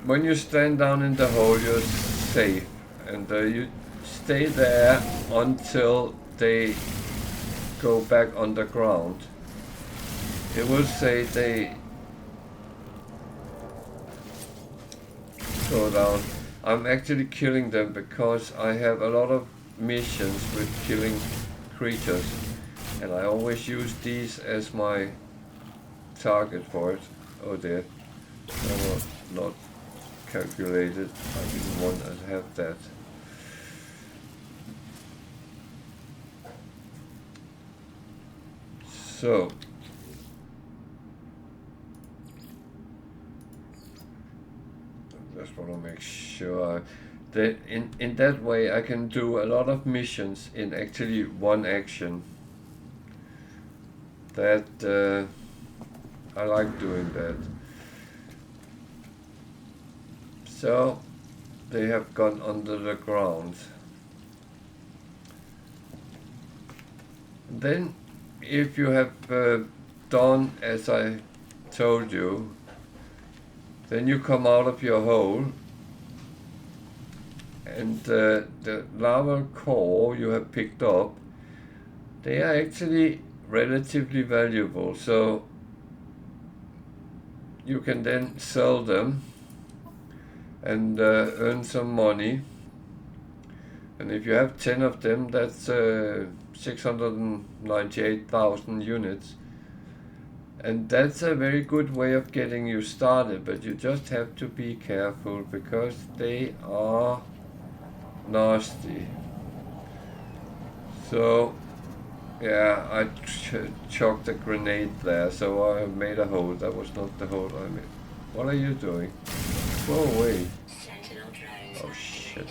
When you stand down in the hole, you're safe, and you stay there until they go back underground. It will say they go down. I'm actually killing them because I have a lot of missions with killing creatures, and I always use these as my target for it. Oh dear, that was not calculated. I didn't want to have that. So just want to make sure that in that way I can do a lot of missions in actually one action. That I like doing that. So they have gone under the ground. Then if you have done as I told you, then you come out of your hole, and the lava core you have picked up, they are actually relatively valuable, so you can then sell them and earn some money. And if you have 10 of them, that's 698,000 units. And that's a very good way of getting you started, but you just have to be careful because they are nasty. So, yeah, I chucked a grenade there, so I made a hole. That was not the hole I made. What are you doing? Go away. Oh shit.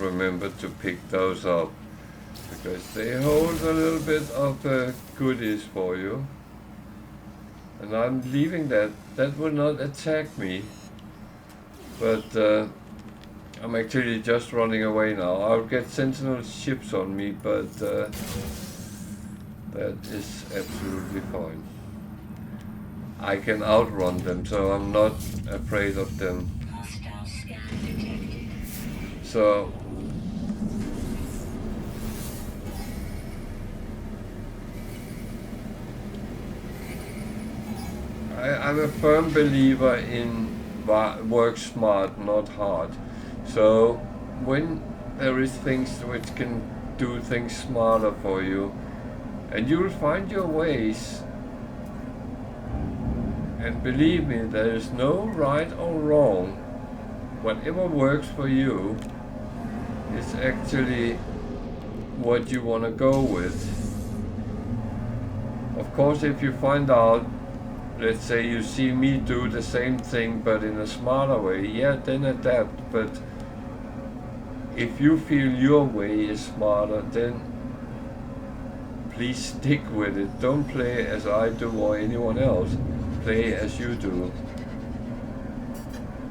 remember to pick those up, because they hold a little bit of goodies for you. And I'm leaving that. That will not attack me. But I'm actually just running away now. I'll get sentinel ships on me, but that is absolutely fine. I can outrun them, so I'm not afraid of them. Hostile scan detected. So I'm a firm believer in work smart, not hard. So when there is things which can do things smarter for you, and you'll find your ways. And believe me, there is no right or wrong. Whatever works for you is actually what you want to go with. Of course, if you find out, let's say you see me do the same thing but in a smarter way, yeah, then adapt. But if you feel your way is smarter, then please stick with it. Don't play as I do or anyone else. Play as you do.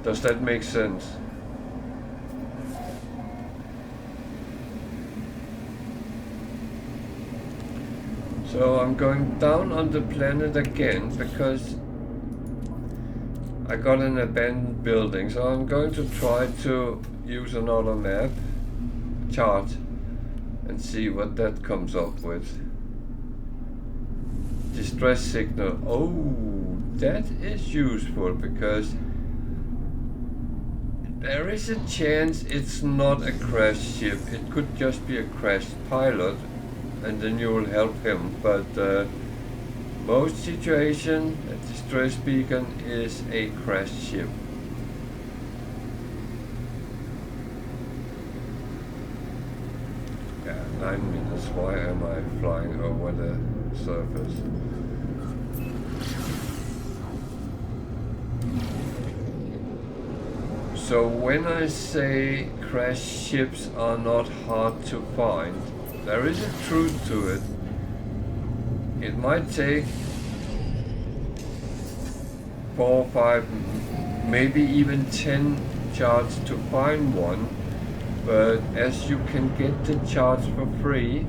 Does that make sense? So I'm going down on the planet again because I got an abandoned building. So I'm going to try to use another map, chart, and see what that comes up with. Distress signal. Oh, that is useful because there is a chance it's not a crashed ship. It could just be a crashed pilot, and then you will help him. But most situation, a distress beacon is a crashed ship. Yeah, 9 minutes. Why am I flying over the surface? So when I say crashed ships are not hard to find, there is a truth to it. It might take 4, 5, maybe even 10 charts to find one, but as you can get the charts for free,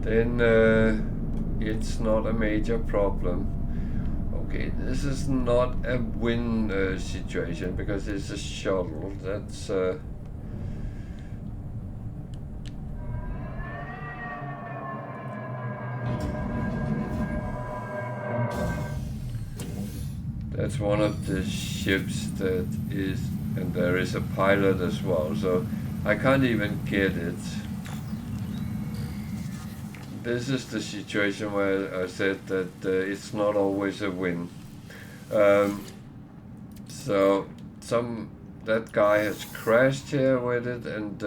then it's not a major problem. Okay, this is not a win situation because it's a shuttle. That's that's one of the ships that is, and there is a pilot as well, so I can't even get it. This is the situation where I said that it's not always a win. So that guy has crashed here with it, and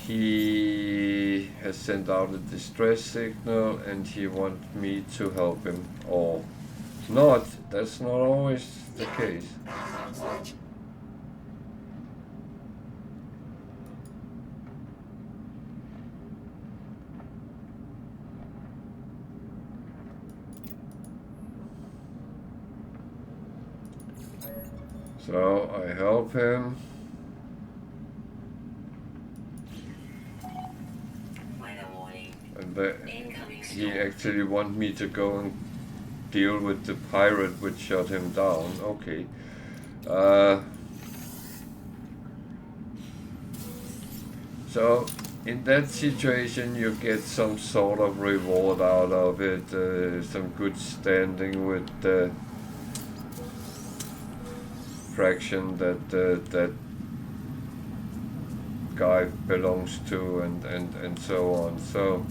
he has sent out a distress signal, and he wants me to help him, or not. That's not always the case. So I help him. And he actually wants me to go and deal with the pirate which shot him down. Okay. So in that situation you get some sort of reward out of it, some good standing with the fraction that that guy belongs to, and so on. So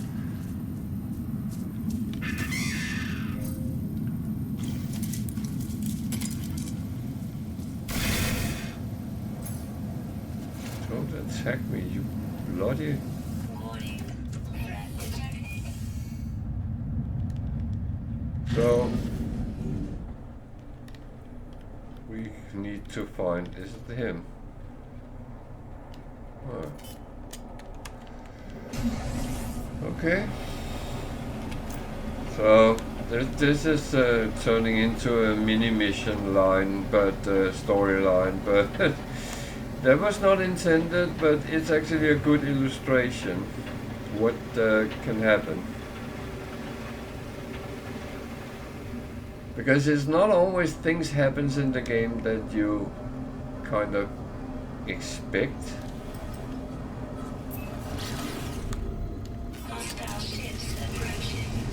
don't attack me, you bloody. So we need to find. Is it him? Oh. Okay. So this is turning into a mini mission line, but storyline, but that was not intended. But it's actually a good illustration what can happen. Because it's not always things happens in the game that you kind of expect. Hostile ships approaching.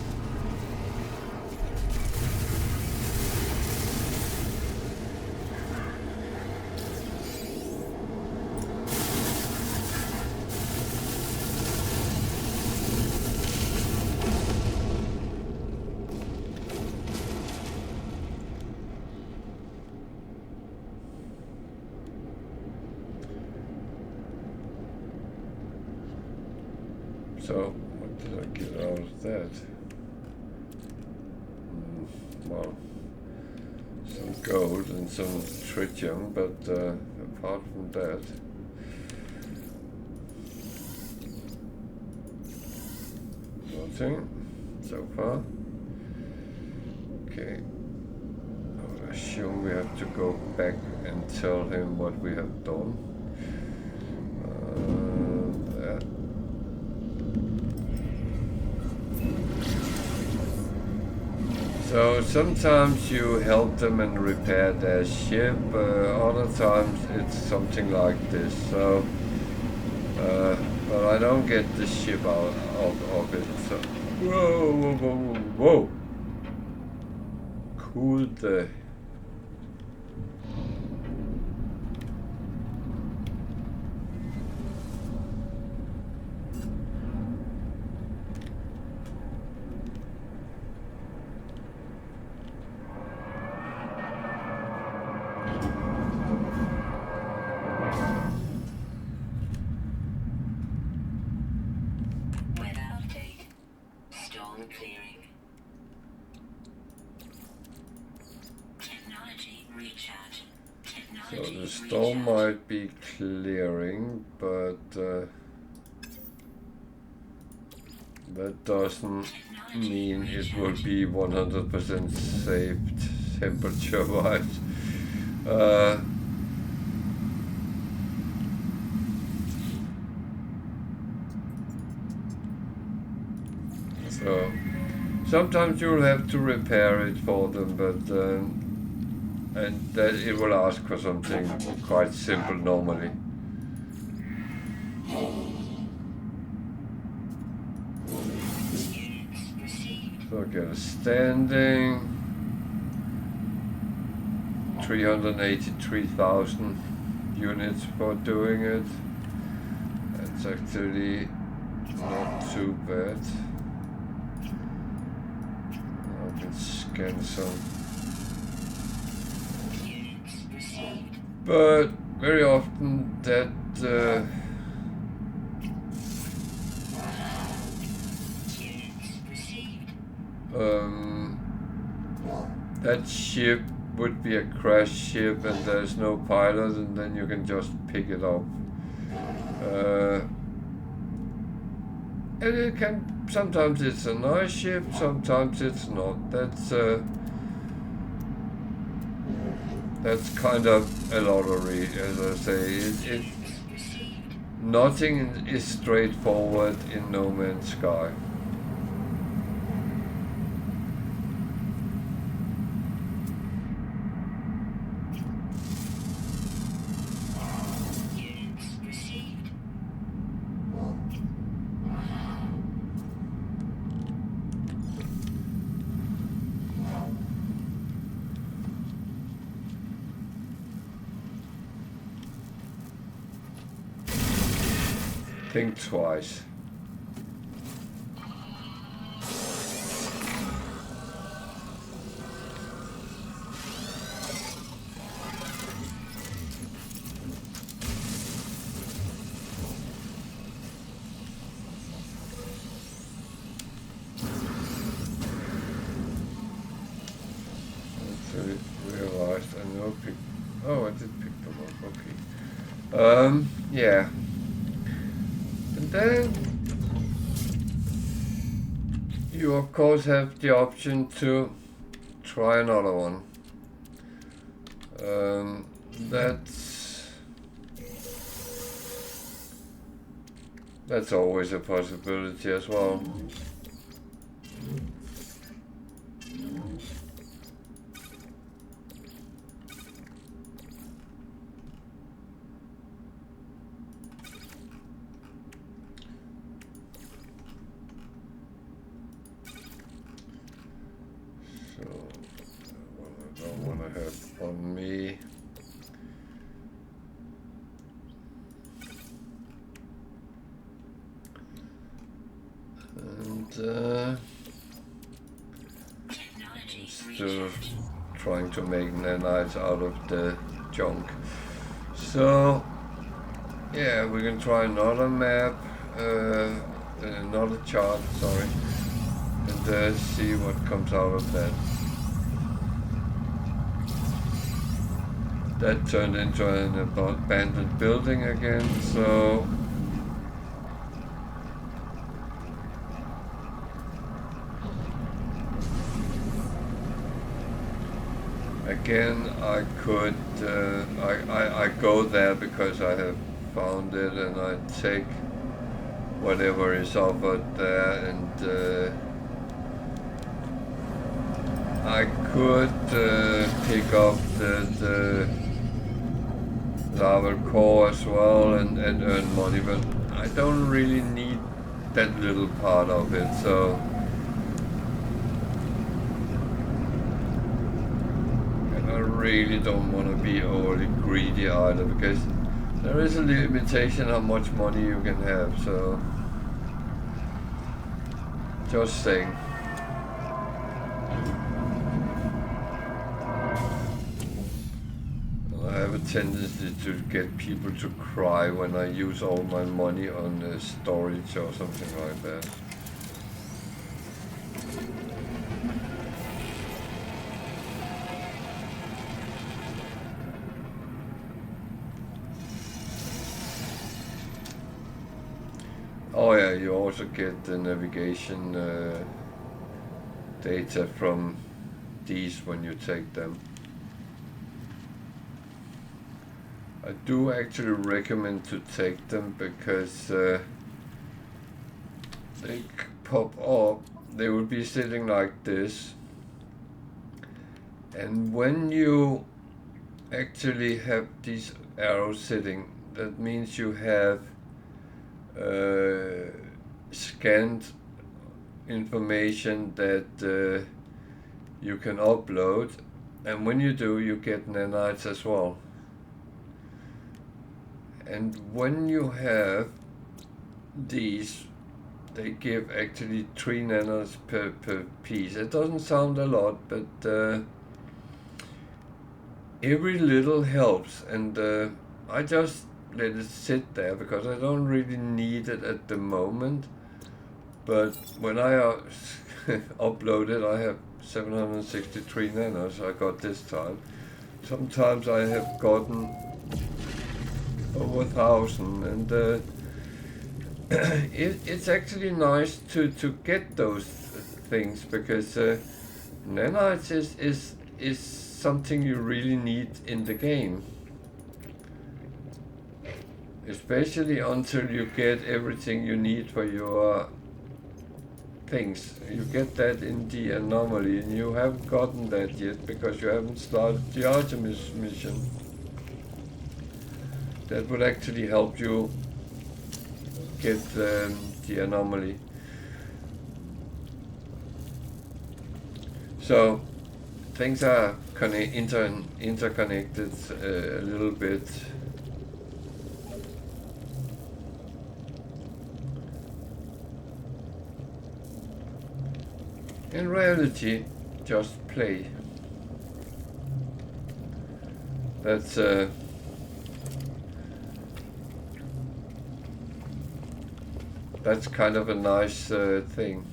So, what did I get out of that? Well, some gold and some tritium, but apart from that, nothing so far. Okay, I assume we have to go back and tell him what we have done. That. So sometimes you help them and repair their ship, other times it's something like this. So, but I don't get the ship out of it. So, whoa, whoa, whoa, whoa! Cool day. Weather update. Storm clearing. Technology recharge. So Technology the storm recharge. might be clearing, but that doesn't mean it will be 100% saved temperature-wise. So sometimes you'll have to repair it for them, but and that it will ask for something quite simple normally. Units received. So get a standing 383,000 units for doing it. That's actually not too bad. I can scan some. Units received. But very often that Units received. that ship would be a crash ship and there's no pilot, and then you can just pick it up. And it can, sometimes it's a nice ship, sometimes it's not. That's kind of a lottery, as I say. Nothing is straightforward in No Man's Sky. Units received. Think twice. Realized I know people. Oh, I did Yeah. And then you of course have the option to try another one. That's always a possibility as well. So, I don't want to have on me. And still trying to make nanites out of the junk. So yeah, we can try another map, another chart, sorry, and see what comes out of that. That turned into an abandoned building again, so again I could, I go there because I have found it, and I take whatever is offered there, and I could pick up the lava core as well and earn money, but I don't really need that little part of it, so and I really don't want to be overly greedy either, because there is a limitation how much money you can have, so just saying. I have a tendency to get people to cry when I use all my money on storage or something like that. Oh yeah, you also get the navigation data from these when you take them. I do actually recommend to take them because they pop up, they will be sitting like this, and when you actually have these arrows sitting, that means you have scanned information that you can upload, and when you do, you get nanites as well. And when you have these, they give actually 3 nanos per piece. It doesn't sound a lot, but every little helps, and I just let it sit there because I don't really need it at the moment. But when I upload it, I have 763 nanos I got this time. Sometimes I have gotten over 1,000, and it's actually nice to get those things, because nanites is something you really need in the game, especially until you get everything you need for your things. You get that in the anomaly, and you haven't gotten that yet because you haven't started the Artemis mission. That would actually help you get the anomaly. So things are interconnected a little bit. In reality, just play. That's kind of a nice thing.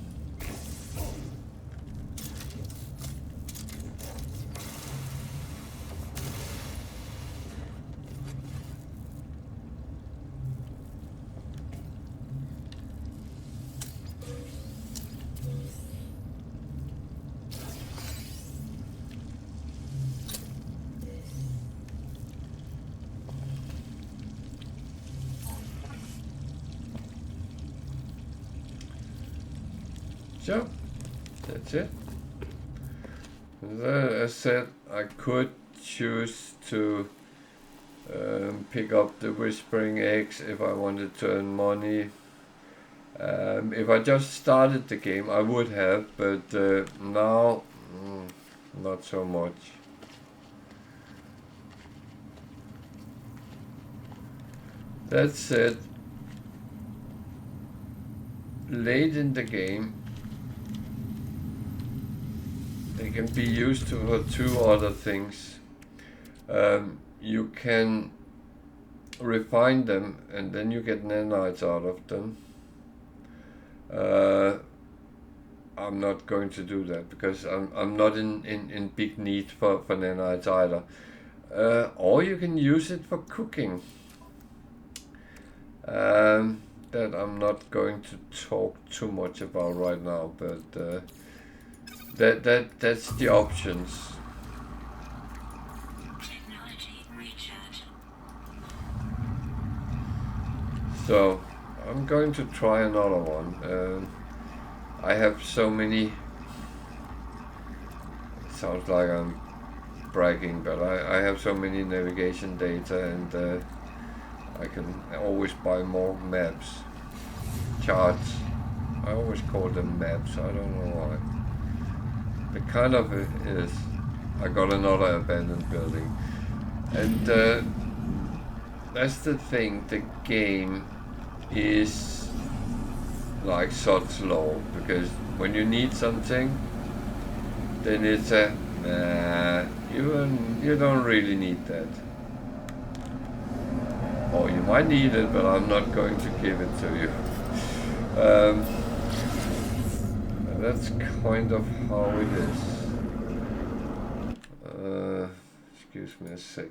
So, that's it. As I said, I could choose to pick up the whispering eggs if I wanted to earn money. If I just started the game, I would have, but now, not so much. That said, late in the game, they can be used for two other things. You can refine them and then you get nanites out of them. I'm not going to do that because I'm not in big need for nanites either. Or you can use it for cooking. That I'm not going to talk too much about right now, but that's the options. Technology recharge. So I'm going to try another one. I have so many. It sounds like I'm bragging, but I have so many navigation data, and I can always buy more maps, charts. I always call them maps. I don't know why. It kind of is. I got another abandoned building, and that's the thing. The game is like so slow because when you need something, then it's a nah. You don't really need that. Or you might need it, but I'm not going to give it to you. That's kind of how it is. Excuse me a sec.